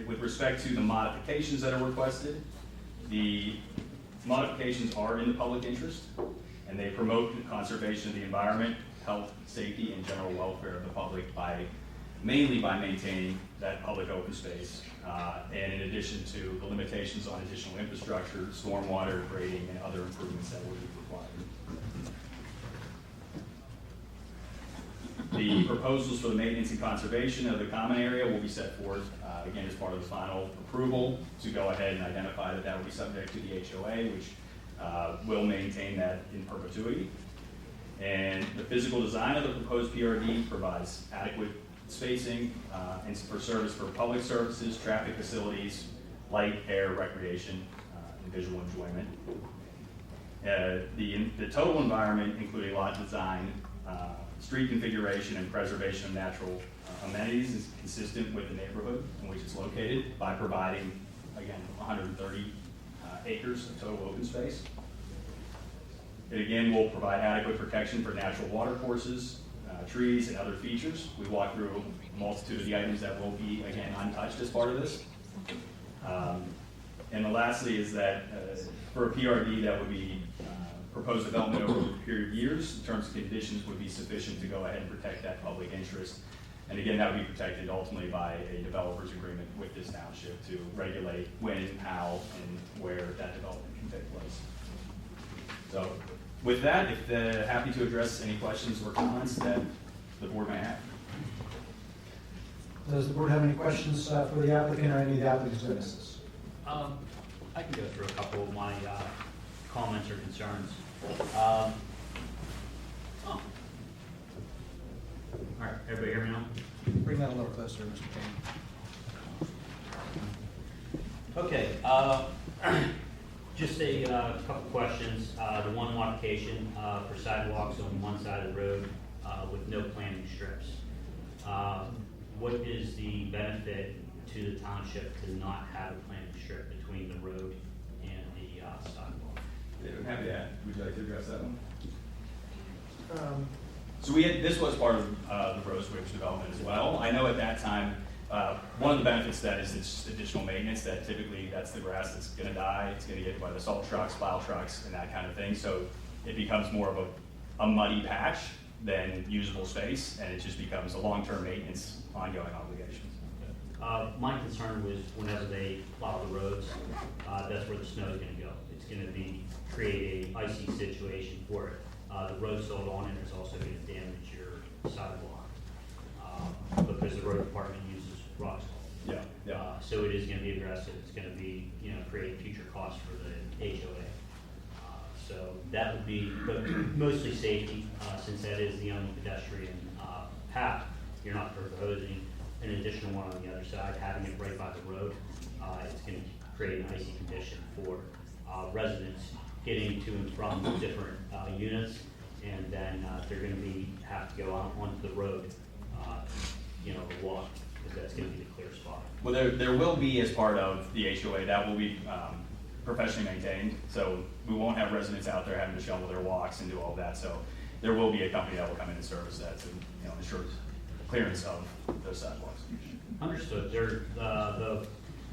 With respect to the modifications that are requested, the modifications are in the public interest, and they promote the conservation of the environment, health, safety, and general welfare of the public mainly by maintaining that public open space, and in addition to the limitations on additional infrastructure, stormwater, grading, and other improvements that would be required. The proposals for the maintenance and conservation of the common area will be set forth, again, as part of the final approval to go ahead and identify that that will be subject to the HOA, which will maintain that in perpetuity. And the physical design of the proposed PRD provides adequate spacing and for service for public services, traffic facilities, light, air, recreation, and visual enjoyment. The total environment, including lot design, street configuration, and preservation of natural amenities, is consistent with the neighborhood in which it's located by providing, again, 130 acres of total open space. It again will provide adequate protection for natural water courses, trees, and other features. We walk through a multitude of the items that will be, again, untouched as part of this. And then lastly is that for a PRD that would be proposed development over a period of years, in terms of conditions would be sufficient to go ahead and protect that public interest. And again, that would be protected ultimately by a developer's agreement with this township to regulate when, how, and where that development can take place. So with that, if happy to address any questions or comments that the board may have. Does the board have any questions for the applicant or any of the applicant's witnesses? I can go through a couple of my comments or concerns. All right, everybody hear me now? Bring that a little closer, Mr. Kane. Okay, just a couple questions. The one modification for sidewalks on one side of the road with no planting strips. What is the benefit to the township to not have a planting strip between the road and the sidewalk? Yeah, I'm happy to add. Would you like to address that one? So this was part of the Rose Ridge development as well. I know at that time, one of the benefits to that is it's additional maintenance, that typically that's the grass that's gonna die, it's gonna get hit by the salt trucks, plow trucks, and that kind of thing. So it becomes more of a muddy patch than usable space, and it just becomes a long-term maintenance, ongoing obligations. My concern was whenever they plow the roads, that's where the snow is gonna go. It's gonna create a icy situation for it. The road salt on it is also going to damage your sidewalk, because the road department uses rock salt. So it is going to be aggressive. It's going to be, create future costs for the HOA. So that would be, but mostly safety, since that is the only pedestrian path. You're not proposing an additional one on the other side, having it right by the road. It's going to create an icy condition for residents getting to and from different units, and then they're going to have to go out onto the road, to walk, because that's going to be the clear spot. Well, there will be, as part of the HOA, that will be professionally maintained, so we won't have residents out there having to shovel their walks and do all that, so there will be a company that will come in and service that to ensure clearance of those sidewalks. Understood. The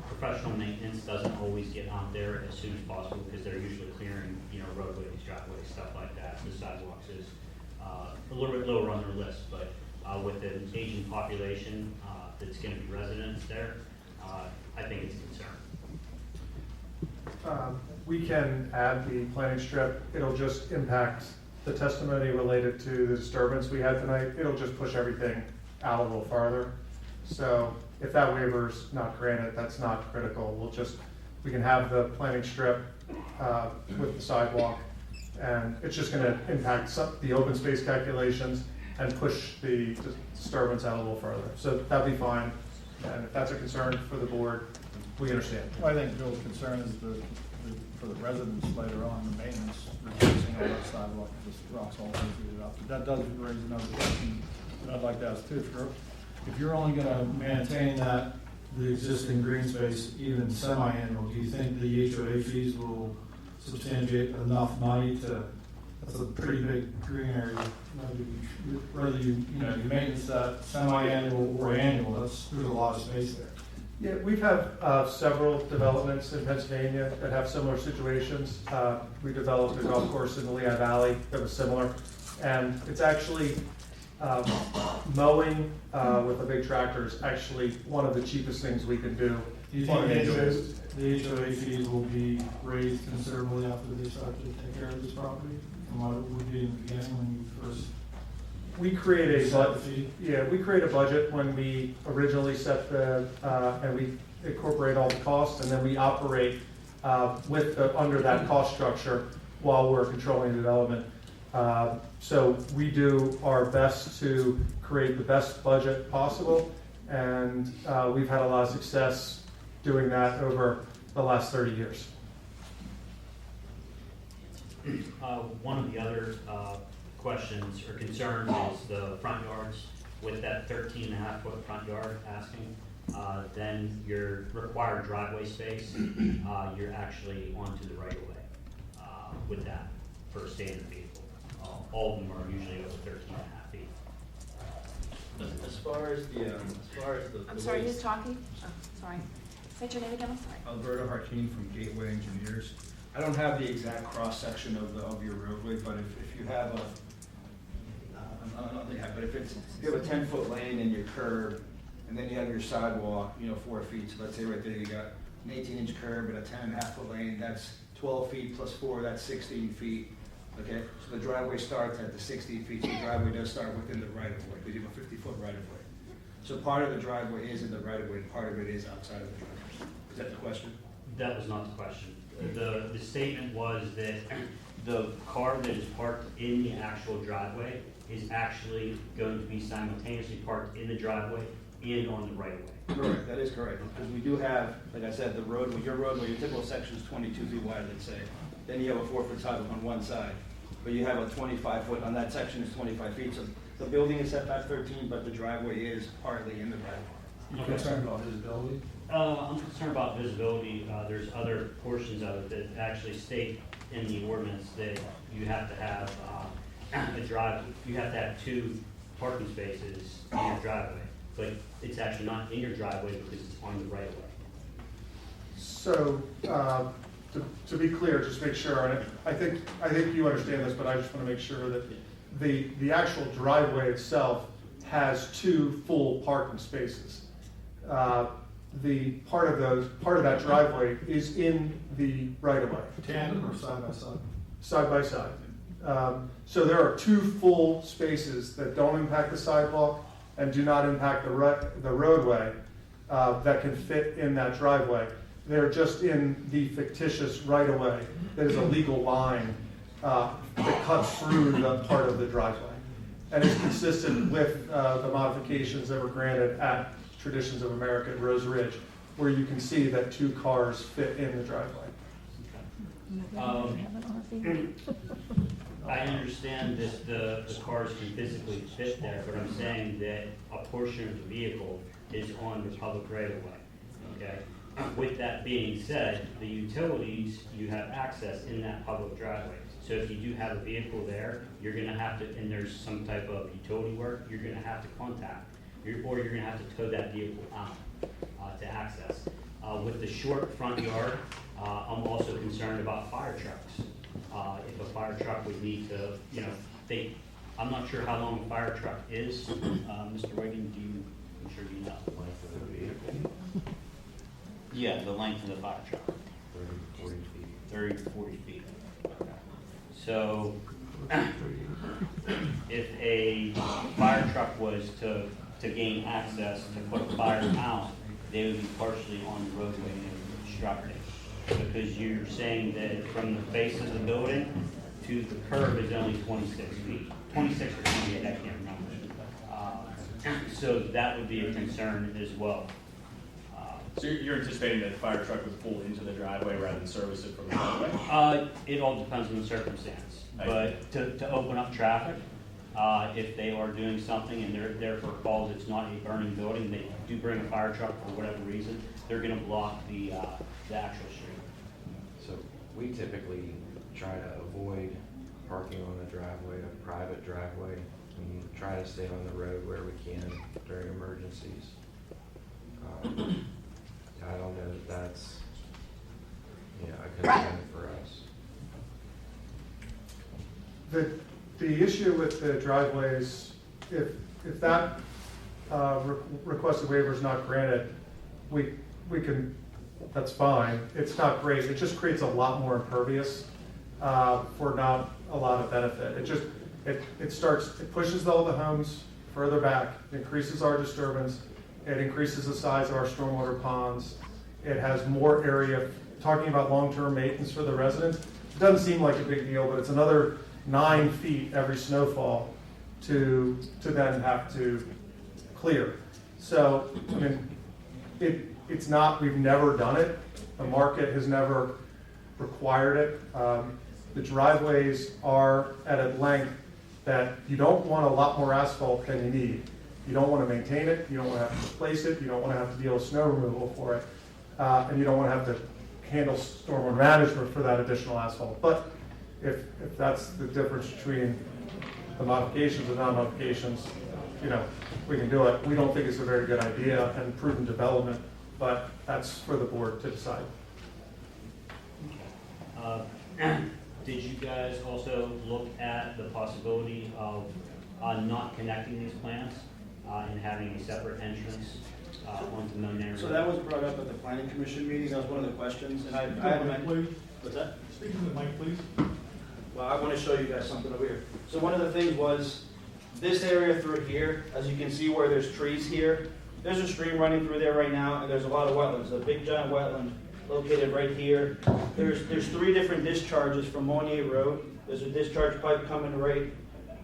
professional maintenance doesn't always get on there as soon as possible, because they're usually clearing, roadways, driveways, stuff like that. The sidewalks is a little bit lower on their list, but with an aging population that's going to be residents there, I think it's a concern. We can add the planting strip. It'll just impact the testimony related to the disturbance we had tonight. It'll just push everything out a little farther. So if that waiver's not granted, that's not critical. We can have the planting strip with the sidewalk, and it's just gonna impact the open space calculations and push the disturbance out a little further. So that'd be fine, and if that's a concern for the board, we understand. Well, I think Bill's concern is for the residents later on, the maintenance, replacing all that sidewalk, just rocks all over it up. That does raise another question that I'd like to ask too. If you're only gonna maintain the existing green space, even semi-annual, do you think the HOA fees will substantiate enough money that's a pretty big green area? Whether you maintenance that semi-annual or annual, there's a lot of space there. Yeah, we've had several developments in Pennsylvania that have similar situations. We developed a golf course in the Lehigh Valley that was similar, and it's actually mowing with a big tractor is actually one of the cheapest things we can do. Do you think the HOA fees will be raised considerably after they start to take care of this property from what it would be in the beginning when you first? We create a Set the budget. fee? Yeah, we create a budget when we originally set and we incorporate all the costs, and then we operate under that cost structure while we're controlling the development. So we do our best to create the best budget possible, and we've had a lot of success doing that over the last 30 years. One of the other questions or concerns is the front yards. With that 13.5-foot front yard asking, then your required driveway space, you're actually onto the right of way with that for a standard vehicle. All of them are usually over 13.5 feet. As far as the. I'm sorry, who's talking? Oh, sorry. Say your name again, I'm sorry. Alberto Harkin from Gateway Engineers. I don't have the exact cross-section of your roadway, but if you have if you have a 10-foot lane and your curb, and then you have your sidewalk, 4 feet, so let's say right there you got an 18-inch curb and a 10.5-foot lane, that's 12 feet plus 4, that's 16 feet, okay? So the driveway starts at the 16 feet, so the driveway does start within the right-of-way, because you have a 50-foot right-of-way. So part of the driveway is in the right-of-way, and part of it is outside of the driveway. Is that the question? That was not the question. The statement was that the car that is parked in the actual driveway is actually going to be simultaneously parked in the driveway and on the right of way. Correct, that is correct, because we do have, like I said, the roadway, your typical section is 22 feet wide, let's say. Then you have a 4-foot sidewalk on one side, but you have a 25-foot, on that section is 25 feet. So the building is set back 13, but the driveway is partly in the right of way. You concerned about visibility? I'm concerned about visibility. There's other portions of it that actually state in the ordinance that you have to have you have to have 2 parking spaces in your driveway, but it's actually not in your driveway because it's on the right of way. So, to be clear, just make sure, and I think you understand this, but I just want to make sure that the actual driveway itself has 2 full parking spaces. The part of that driveway is in the right of way. Tandem or side by side? Side by side. So there are 2 full spaces that don't impact the sidewalk and do not impact the roadway that can fit in that driveway. They're just in the fictitious right-of-way that is a legal line that cuts through the part of the driveway. And is consistent with the modifications that were granted at Traditions of America at Rose Ridge, where you can see that 2 cars fit in the driveway. I understand that the cars can physically fit there, but I'm saying that a portion of the vehicle is on the public right-of-way, okay? With that being said, the utilities, you have access in that public driveway. So if you do have a vehicle there, you're gonna have to, and there's some type of utility work, you're gonna have to contact, or you're gonna have to tow that vehicle out to access. With the short front yard, I'm also concerned about fire trucks. If a fire truck would need to, I'm not sure how long a fire truck is. Mr. Wiggin, I'm sure you know. Length of the vehicle? Yeah, the length of the fire truck. 30 to 40 feet. 30 to 40 feet. So if a fire truck was to gain access to put a fire out, they would be partially on the roadway and obstructed. Because you're saying that from the face of the building to the curb is only 26 feet. 26 or 28, I can't remember. So that would be a concern as well. So you're anticipating that a fire truck would pull into the driveway rather than service it from the roadway? It all depends on the circumstance. But to open up traffic, if they are doing something and they're there for calls, it's not a burning building, they do bring a fire truck for whatever reason, they're gonna block the actual street. So we typically try to avoid parking on the driveway, a private driveway, and try to stay on the road where we can during emergencies. I don't know if that's, a concern for us. The issue with the driveways, if that requested waiver is not granted, we can, that's fine. It's not great. It just creates a lot more impervious for not a lot of benefit. It pushes all the homes further back, increases our disturbance, it increases the size of our stormwater ponds. It has more area. Talking about long-term maintenance for the residents, it doesn't seem like a big deal, but it's another 9 feet every snowfall to then have to clear. So, I mean, it's not, we've never done it. The market has never required it. The driveways are at a length that you don't want a lot more asphalt than you need. You don't want to maintain it, you don't want to have to replace it, you don't want to have to deal with snow removal for it, and you don't want to have to handle stormwater management for that additional asphalt. But if that's the difference between the modifications and non-modifications, we can do it. We don't think it's a very good idea and prudent development, but that's for the board to decide. Did you guys also look at the possibility of not connecting these plants and having a separate entrance onto Monier Road? So that was brought up at the planning commission meeting. That was one of the questions. And I what's that? Speak to the mic, please. Well, I want to show you guys something over here. So one of the things was this area through here, as you can see where there's trees here, there's a stream running through there right now, and there's a lot of wetlands, a big giant wetland located right here. There's 3 different discharges from Monier Road. There's a discharge pipe coming right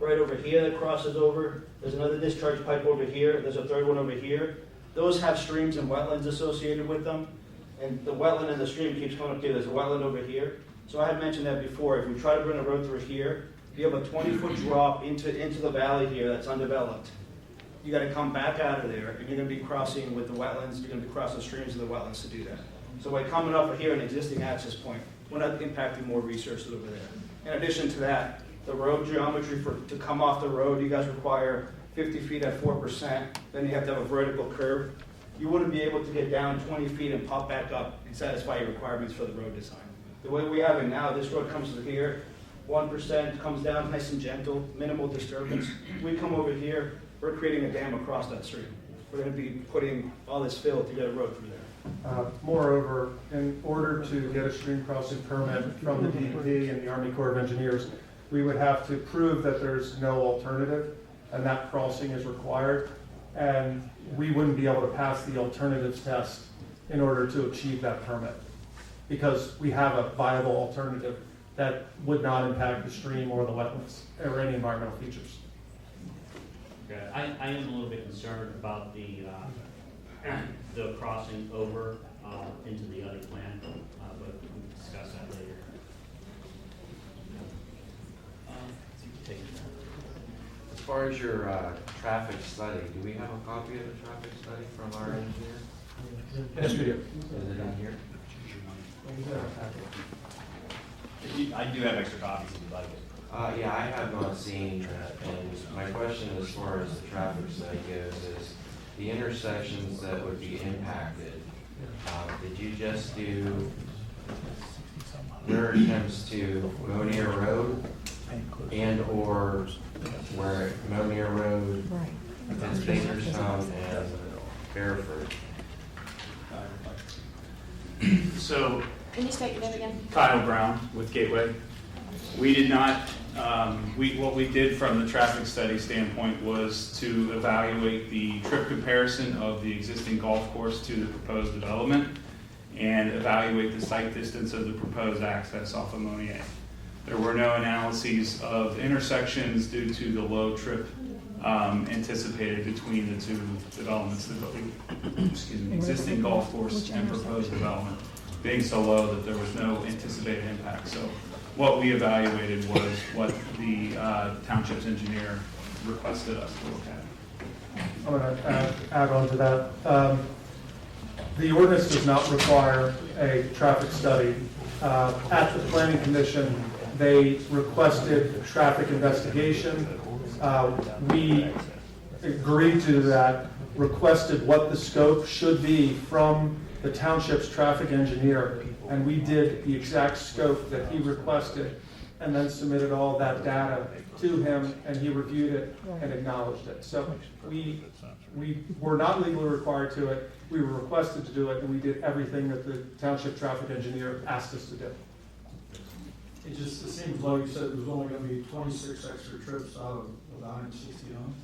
over here that crosses over. There's another discharge pipe over here. There's a 3rd one over here. Those have streams and wetlands associated with them. And the wetland and the stream keeps coming up here. There's a wetland over here. So I had mentioned that before. If we try to run a road through here, you have a 20-foot drop into the valley here that's undeveloped. You got to come back out of there, and you're going to be crossing with the wetlands. You're going to be crossing the streams and the wetlands to do that. So by coming up here, an existing access point, we're not impacting more resources over there. In addition to that, the road geometry to come off the road, you guys require 50 feet at 4%. Then you have to have a vertical curve. You wouldn't be able to get down 20 feet and pop back up and satisfy your requirements for the road design. The way we have it now, this road comes to here, 1% comes down nice and gentle, minimal disturbance. We come over here, we're creating a dam across that stream. We're going to be putting all this fill to get a road through there. Moreover, in order to get a stream crossing permit from the DEP and the Army Corps of Engineers, we would have to prove that there's no alternative and that crossing is required. And we wouldn't be able to pass the alternatives test in order to achieve that permit, because we have a viable alternative that would not impact the stream or the wetlands or any environmental features. Okay. I am a little bit concerned about the crossing over into the other plan, but we can discuss that later. As far as your traffic study, do we have a copy of the traffic study from our engineer? Yes, we do. Is it in here? I do have extra copies if you'd like it. Yeah, I have not seen that, and my question as far as the traffic study goes is, the intersections that would be impacted, did you just do your attempts to Monier Road and or where Monier Road is Bakerstown and Fairford? So, Can you state your name again? Kyle Brown with Gateway. We did not, what we did from the traffic study standpoint was to evaluate the trip comparison of the existing golf course to the proposed development and evaluate the site distance of the proposed access off of Monier. There were no analyses of intersections due to the low trip anticipated between the two developments, the existing golf course and proposed development being so low that there was no anticipated impact. So what we evaluated was what the township's engineer requested us to look at. I'm going to add on to that. The ordinance does not require a traffic study. At the planning commission, they requested traffic investigation. We agreed to that, requested what the scope should be from the township's traffic engineer, and we did the exact scope that he requested and then submitted all that data to him, and he reviewed it and acknowledged it. So we were not legally required to it. We were requested to do it, and we did everything that the township traffic engineer asked us to do. It seems like you said there was only gonna be 26 extra trips out of the 160 homes.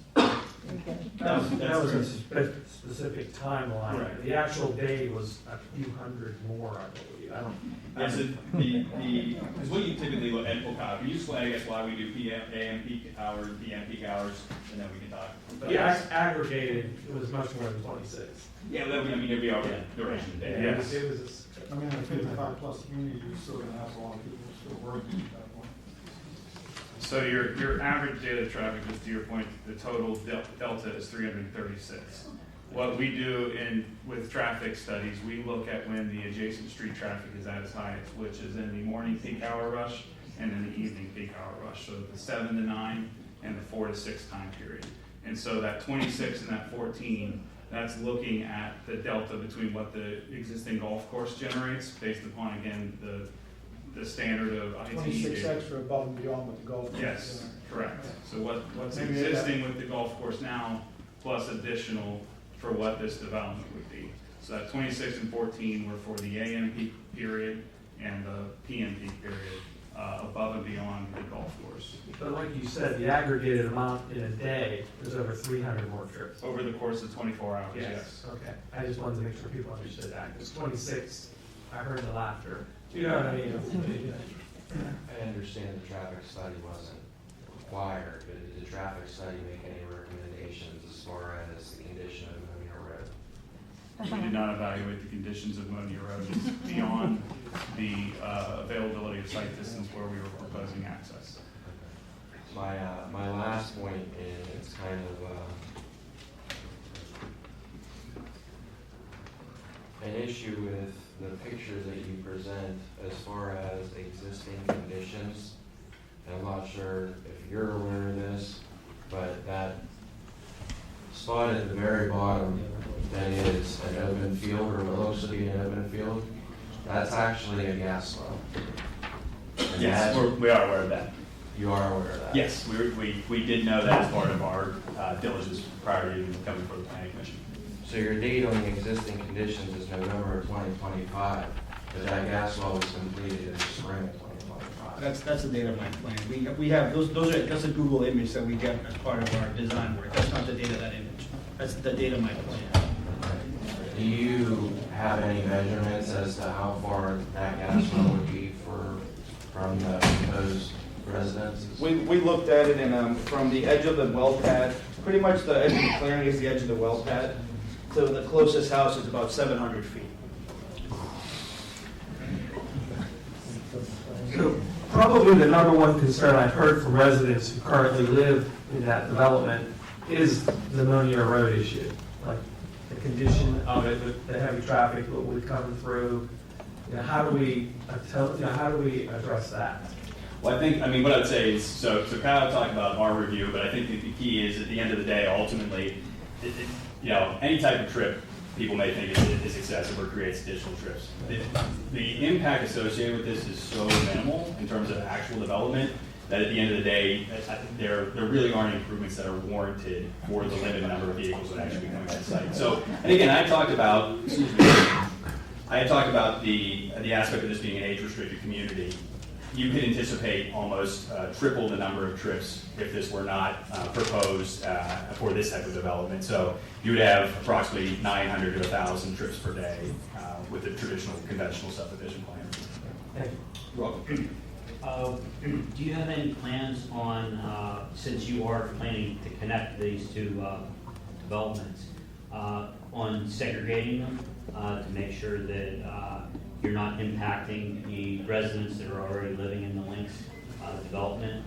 That was a specific timeline. Right. The actual day was a few hundred more, I believe. I don't. Yes, because what you typically look at, you explain, I guess, why we do AM peak hours, PM peak hours, and then we can talk. But Yeah, aggregated, it was much more than 26. Yeah, it'd be over the duration of the day. Yes. It was, I mean, in a 55 plus community, you're still gonna have a lot of people still working at that point. So your average daily traffic, just to your point, the total delta is 336. What we do with traffic studies, we look at when the adjacent street traffic is at its highest, which is in the morning peak hour rush and in the evening peak hour rush. So the 7 to 9 and the 4 to 6 time period. And so that 26 and that 14, that's looking at the delta between what the existing golf course generates based upon, again, the standard of IT. 26 extra above and beyond what the golf course. Yes, correct. So what's Maybe existing with the golf course now, plus additional for what this development would be. So that 26 and 14 were for the AM peak period and the PM peak period, above and beyond the golf course. but like you said, the aggregated amount in a day was over 300 more trips. Over the course of 24 hours, yes. Okay, I just wanted to make sure people understood that. It's 26, I heard the laughter. You know what I mean? I understand the traffic study wasn't required, but did the traffic study make any recommendations as far as the condition of Monier Road? We did not evaluate the conditions of Monier Road beyond the availability of site distance where we were proposing access. My last point, and it's kind of an issue with the picture that you present as far as existing conditions. And I'm not sure if you're aware of this, but that spot at the very bottom that is an open field, or what looks to be an open field, that's actually a gas well. And Yes, we are aware of that. You are aware of that? Yes, we did know that as part of our diligence prior to even coming before the planning commission. So your date on the existing conditions is November of 2025, but that gas well was completed in the spring of 2025. That's the data mine plan. We have, that's a Google image that we get as part of our design work. That's not the data that image. That's the data mine plan. Do you have any measurements as to how far that gas well would be from the proposed residences? We looked at it and from the edge of the well pad, pretty much the edge of the clearing is the edge of the well pad. So the closest house is about 700 feet. So probably the number one concern I've heard from residents who currently live in that development is the Monier Road issue. Like the condition of it with the heavy traffic that would come through. You know, how do we address that? Well, I mean, what I'd say is, so Kyle talked about our review, but I think the key is at the end of the day, ultimately, you know, any type of trip people may think is excessive or creates additional trips. The impact associated with this is so minimal in terms of actual development that at the end of the day, there really aren't improvements that are warranted for the limited number of vehicles that actually be coming to the site. So, and again, I talked about the aspect of this being an age-restricted community. You could anticipate almost triple the number of trips if this were not proposed for this type of development. So you would have approximately 900 to 1,000 trips per day with the traditional conventional subdivision plan. Thank you. You're welcome. Do you have any plans on, since you are planning to connect these two developments, on segregating them to make sure that you're not impacting the residents that are already living in the Links development?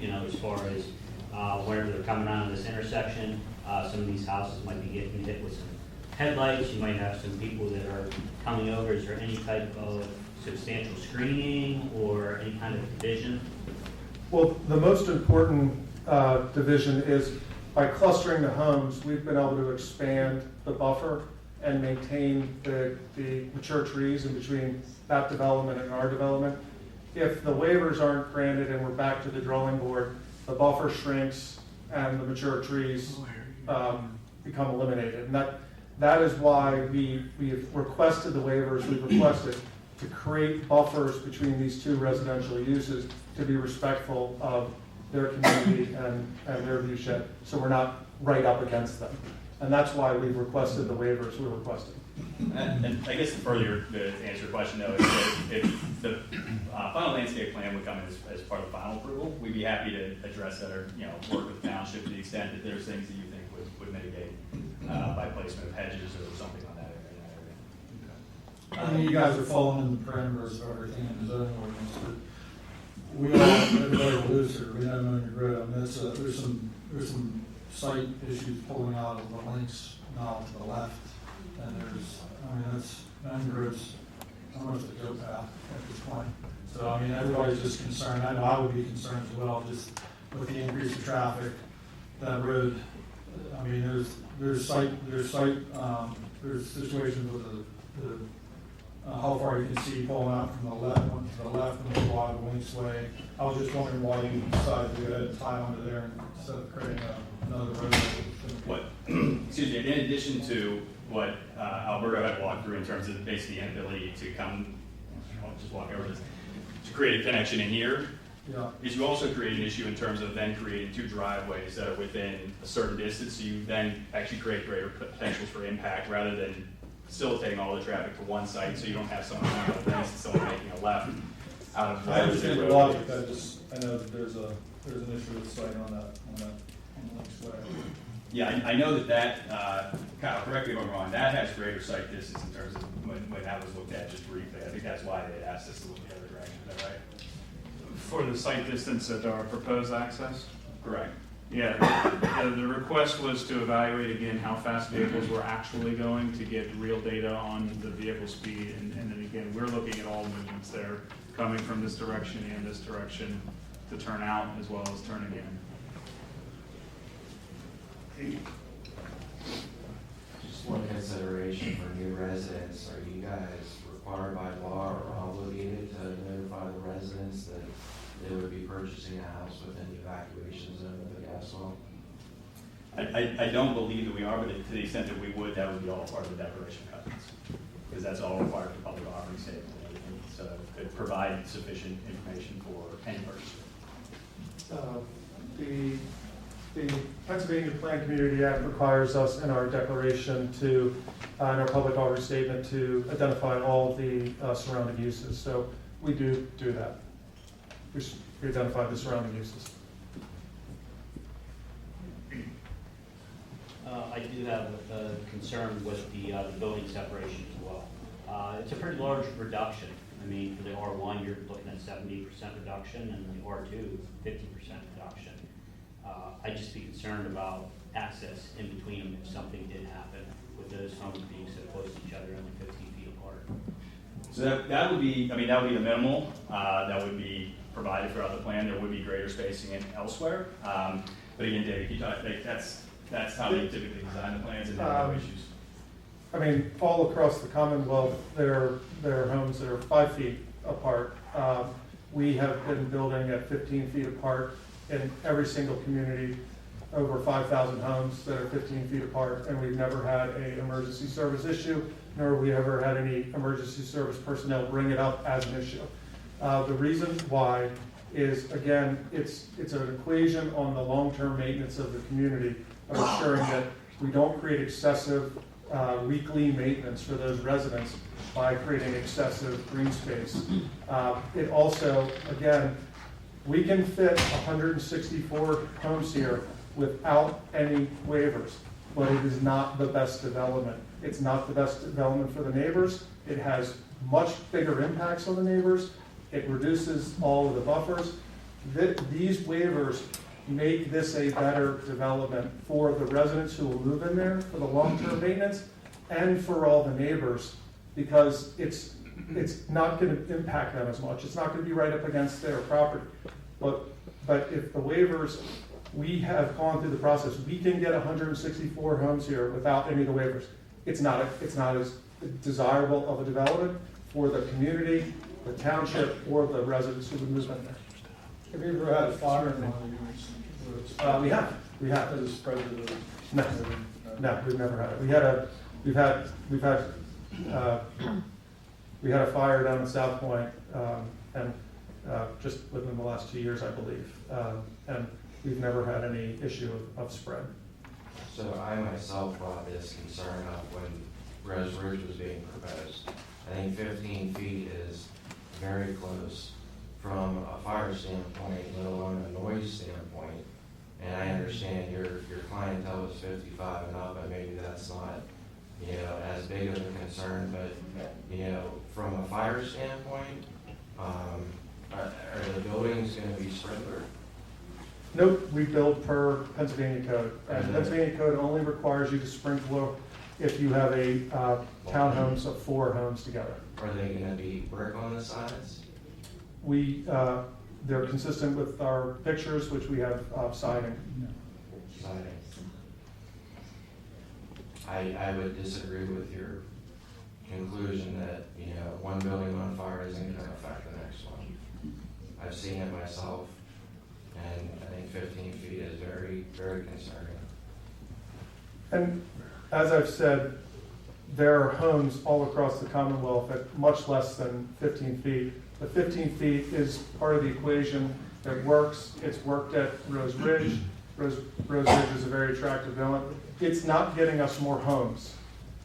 You know, as far as whenever they're coming out of this intersection, some of these houses might be getting hit with some headlights. You might have some people that are coming over. Is there any type of substantial screening or any kind of division? Well, the most important division is by clustering the homes, we've been able to expand the buffer and maintain the mature trees in between that development and our development. If the waivers aren't granted and we're back to the drawing board, the buffer shrinks and the mature trees become eliminated. And that is why we have requested the waivers. We've requested to create buffers between these two residential uses to be respectful of their community and their viewshed, so we're not right up against them. And that's why we've requested the waivers we're requesting. And I guess further to answer your question though, is that if the final landscape plan would come as part of the final approval, we'd be happy to address that or work with the township to the extent that there's things that you think would mitigate by placement of hedges or something on that area. I mean, you guys are falling in the parameters of everything in the zoning ordinance, but everybody will lose here. We know Monier Road. I mean, there's some site issues pulling out of the Links now to the left, and Monier Road's almost a goat path at this point. So I mean, everybody's just concerned. I know I would be concerned as well, just with the increase of traffic. That road. I mean, there's situations with the how far you can see pulling out from the left, one to the left, and the wide Links way. I was just wondering why you decided to go ahead and tie onto there instead of creating another road. Excuse me, in addition to what Alberto had walked through in terms of basically the inability to come, I'll just walk over this, to create a connection in here, is you also create an issue in terms of then creating two driveways that are within a certain distance, so you then actually create greater potentials for impact rather than facilitating all the traffic to one site, so you don't have someone coming out of Links and someone making a left out of. I understand the logic. I know that there's an issue with the site on the Links way. Yeah, I know that Kyle, correct me if I'm wrong, that has greater site distance in terms of when that was looked at just briefly. I think that's why they asked us to look the other direction. Is that right? For the site distance at our proposed access? Correct. Yeah, the request was to evaluate again how fast vehicles were actually going to get real data on the vehicle speed, and then again, we're looking at all movements there, coming from this direction and this direction to turn out as well as turning in. Just one consideration for new residents, are you guys required by law or obligated to notify the residents that they would be purchasing a house within the evacuation zone of the gas well? I don't believe that we are, but to the extent that we would, that would be all part of the declaration of covenants, because that's all required for public offering statement and everything. So it provides provide sufficient information for any purchaser. The Pennsylvania Planned Community Act requires us in our declaration to, in our public offer statement, to identify all of the surrounding uses. So we do that. We identify the surrounding uses. I do have a concern with the building separation as well. It's a pretty large reduction. I mean, for the R1, you're looking at 70% reduction, and the R2, 50% reduction. I'd just be concerned about access in between them if something did happen with those homes being so close to each other, only 15 feet apart. So that would be, I mean, that would be the minimal that would be provided throughout the plan. There would be greater spacing in elsewhere. But again, David, you talk, like, that's how they typically design the plans, and there are no issues. I mean, all across the Commonwealth, there are homes that are 5 feet apart. We have been building at 15 feet apart in every single community, over 5,000 homes that are 15 feet apart, and we've never had an emergency service issue, nor have we ever had any emergency service personnel bring it up as an issue. The reason why is, again, it's an equation on the long-term maintenance of the community, of ensuring that we don't create excessive weekly maintenance for those residents by creating excessive green space. It also, again, we can fit 164 homes here without any waivers, but it is not the best development. It's not the best development for the neighbors. It has much bigger impacts on the neighbors. It reduces all of the buffers. These waivers make this a better development for the residents who will move in there, for the long-term maintenance, and for all the neighbors, because it's not going to impact them as much. It's not going to be right up against their property. But if the waivers, we have gone through the process, we can get 164 homes here without any of the waivers. It's not as desirable of a development for the community, the township, or the residents who would move in there. Have you ever had a fire in one of yours? We have. Has it spread to the? No, we've never had it. We had a fire down in South Point, and just within the last 2 years, I believe, and we've never had any issue of spread. So I myself brought this concern up when Rose Ridge was being proposed. I think 15 feet is very close from a fire standpoint, let alone a noise standpoint. And I understand your clientele is 55 and up, and maybe that's not, as big of a concern, but, from a fire standpoint, are the buildings going to be sprinkled? Nope, we build per Pennsylvania code. And Pennsylvania code only requires you to sprinkler if you have a townhomes of 4 homes together. Are they going to be brick on the sides? They're consistent with our pictures, which we have siding. Siding. I would disagree with your conclusion that, one building on fire isn't going to affect the next one. I've seen it myself, and I think 15 feet is very, very concerning. And as I've said, there are homes all across the Commonwealth at much less than 15 feet. The 15 feet is part of the equation that works. It's worked at Rose Ridge. Rose Ridge is a very attractive development. It's not getting us more homes.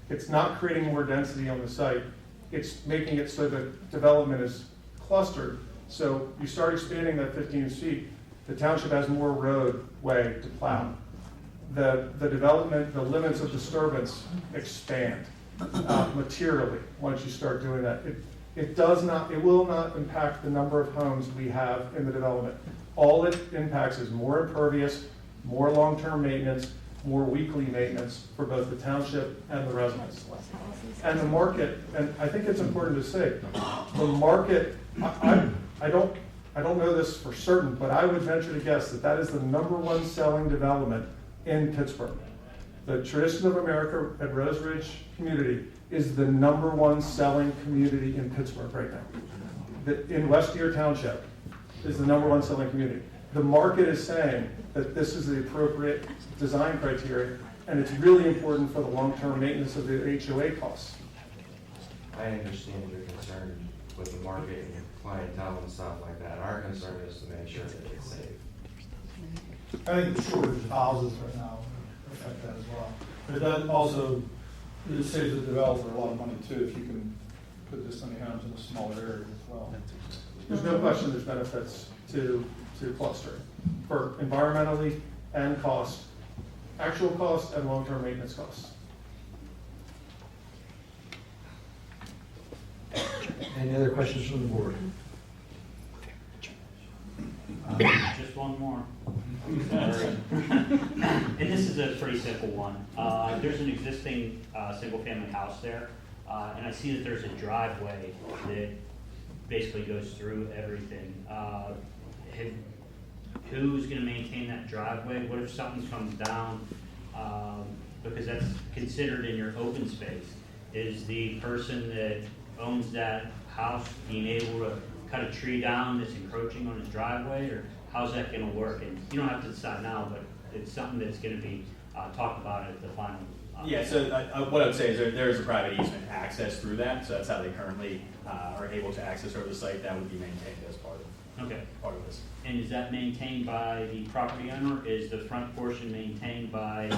It's not creating more density on the site. It's making it so that development is clustered. So you start expanding that 15 feet, the township has more roadway to plow. The development, the limits of disturbance expand materially once you start doing that. It will not impact the number of homes we have in the development. All it impacts is more impervious, more long-term maintenance, more weekly maintenance for both the township and the residents. And the market, and I think it's important to say, the market, I don't know this for certain, but I would venture to guess that is the #1 selling development in Pittsburgh. The Tradition of America at Rose Ridge community is the #1 selling community in Pittsburgh right now. In West Deer Township is the #1 selling community. The market is saying that this is the appropriate design criteria, and it's really important for the long-term maintenance of the HOA costs. I understand your concern with the market and your clientele and stuff like that. Our concern is to make sure that it's safe. I think the shortage of houses right now will affect that as well. But that also, it saves the developer a lot of money too, if you can put this many homes in a smaller area as well. There's no question there's benefits to clustering for environmentally and cost, actual cost and long-term maintenance costs. Any other questions from the board? Just one more. And this is a pretty simple one. There's an existing single-family house there, and I see that there's a driveway that basically goes through everything. Who's going to maintain that driveway? What if something comes down? Because that's considered in your open space. Is the person that owns that house being able to cut a tree down that's encroaching on his driveway, or how's that going to work? And you don't have to decide now, but it's something that's going to be talked about at the final. Yeah, so what I would say is there is a private easement access through that, so that's how they currently are able to access over the site. That would be maintained as part of this. And is that maintained by the property owner? Is the front portion maintained by the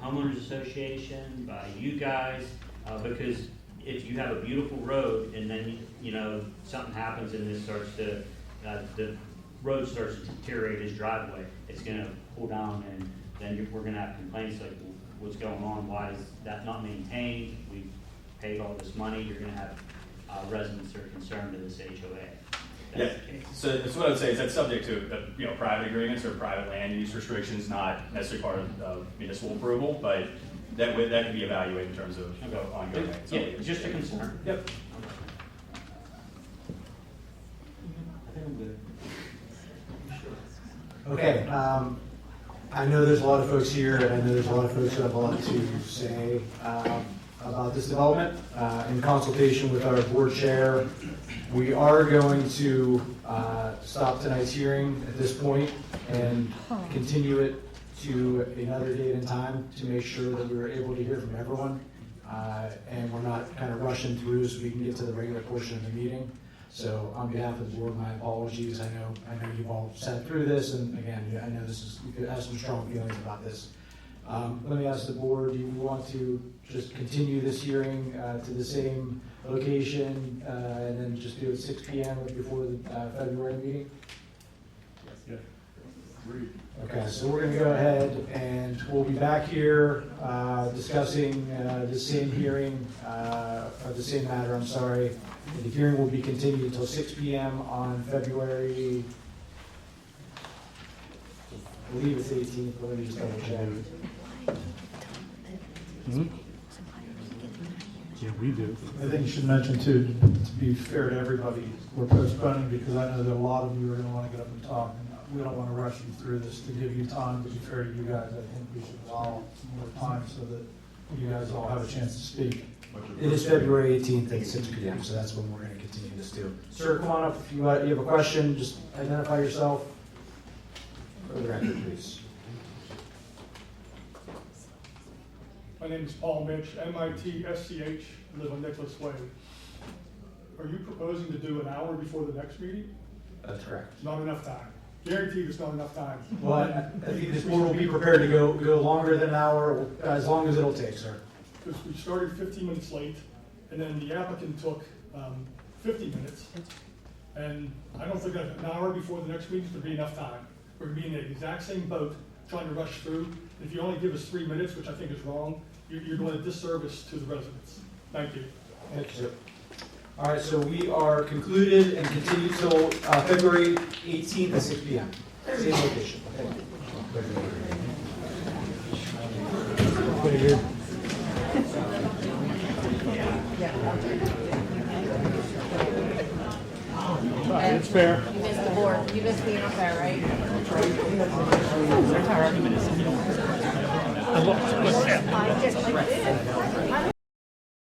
homeowners association, by you guys? Because if you have a beautiful road and then something happens and this starts to the road starts to deteriorate his driveway, it's going to pull down, and then we're going to have complaints like, what's going on? Why is that not maintained? We paid all this money. You're going to have residents that are concerned to this HOA. Yeah, so that's what I would say is that's subject to private agreements or private land use restrictions, not necessarily part of municipal approval, but that could be evaluated in terms of ongoing. Yeah, just a concern. Yep. Okay, I know there's a lot of folks here, and I know there's a lot of folks who have a lot to say about this development. In consultation with our board chair, we are going to stop tonight's hearing at this point and continue it to another date and time to make sure that we're able to hear from everyone, and we're not kind of rushing through so we can get to the regular portion of the meeting. So on behalf of the board, my apologies. I know you've all sat through this, and again, I know you have some strong feelings about this. Let me ask the board, do you want to just continue this hearing to the same location and then just do it 6 p.m. before the February meeting? Yeah. Agreed. Okay, so we're going to go ahead and we'll be back here discussing the same hearing, or the same matter, I'm sorry. The hearing will be continued until 6 p.m. on February, I believe it's 18th, but let me just double check. Yeah, we do. I think you should mention too, to be fair to everybody, we're postponing because I know that a lot of you are going to want to get up and talk. And we don't want to rush you through this to give you time to be fair to you guys. I think we should allow more time so that you guys all have a chance to speak. It is February 18th at 6 p.m., so that's when we're going to continue this too. Sir, come on up. If you have a question, just identify yourself. For the record, please. My name is Paul Mitch, M-I-T-S-C-H, I live on Nicholas Way. Are you proposing to do an hour before the next meeting? That's correct. Not enough time. Guaranteed there's not enough time. Well, I think this board will be prepared to go longer than an hour, as long as it'll take, sir. Because we started 15 minutes late, and then the applicant took 50 minutes. And I don't think that an hour before the next meeting is going to be enough time. We're going to be in the exact same boat, trying to rush through. If you only give us 3 minutes, which I think is wrong, you're doing a disservice to the residents. Thank you. Thank you, sir. All right, so we are concluded and continue till February 18th at 6 p.m. Same location. Thank you. It's fair. You missed the board. You missed being up there, right? I just like this.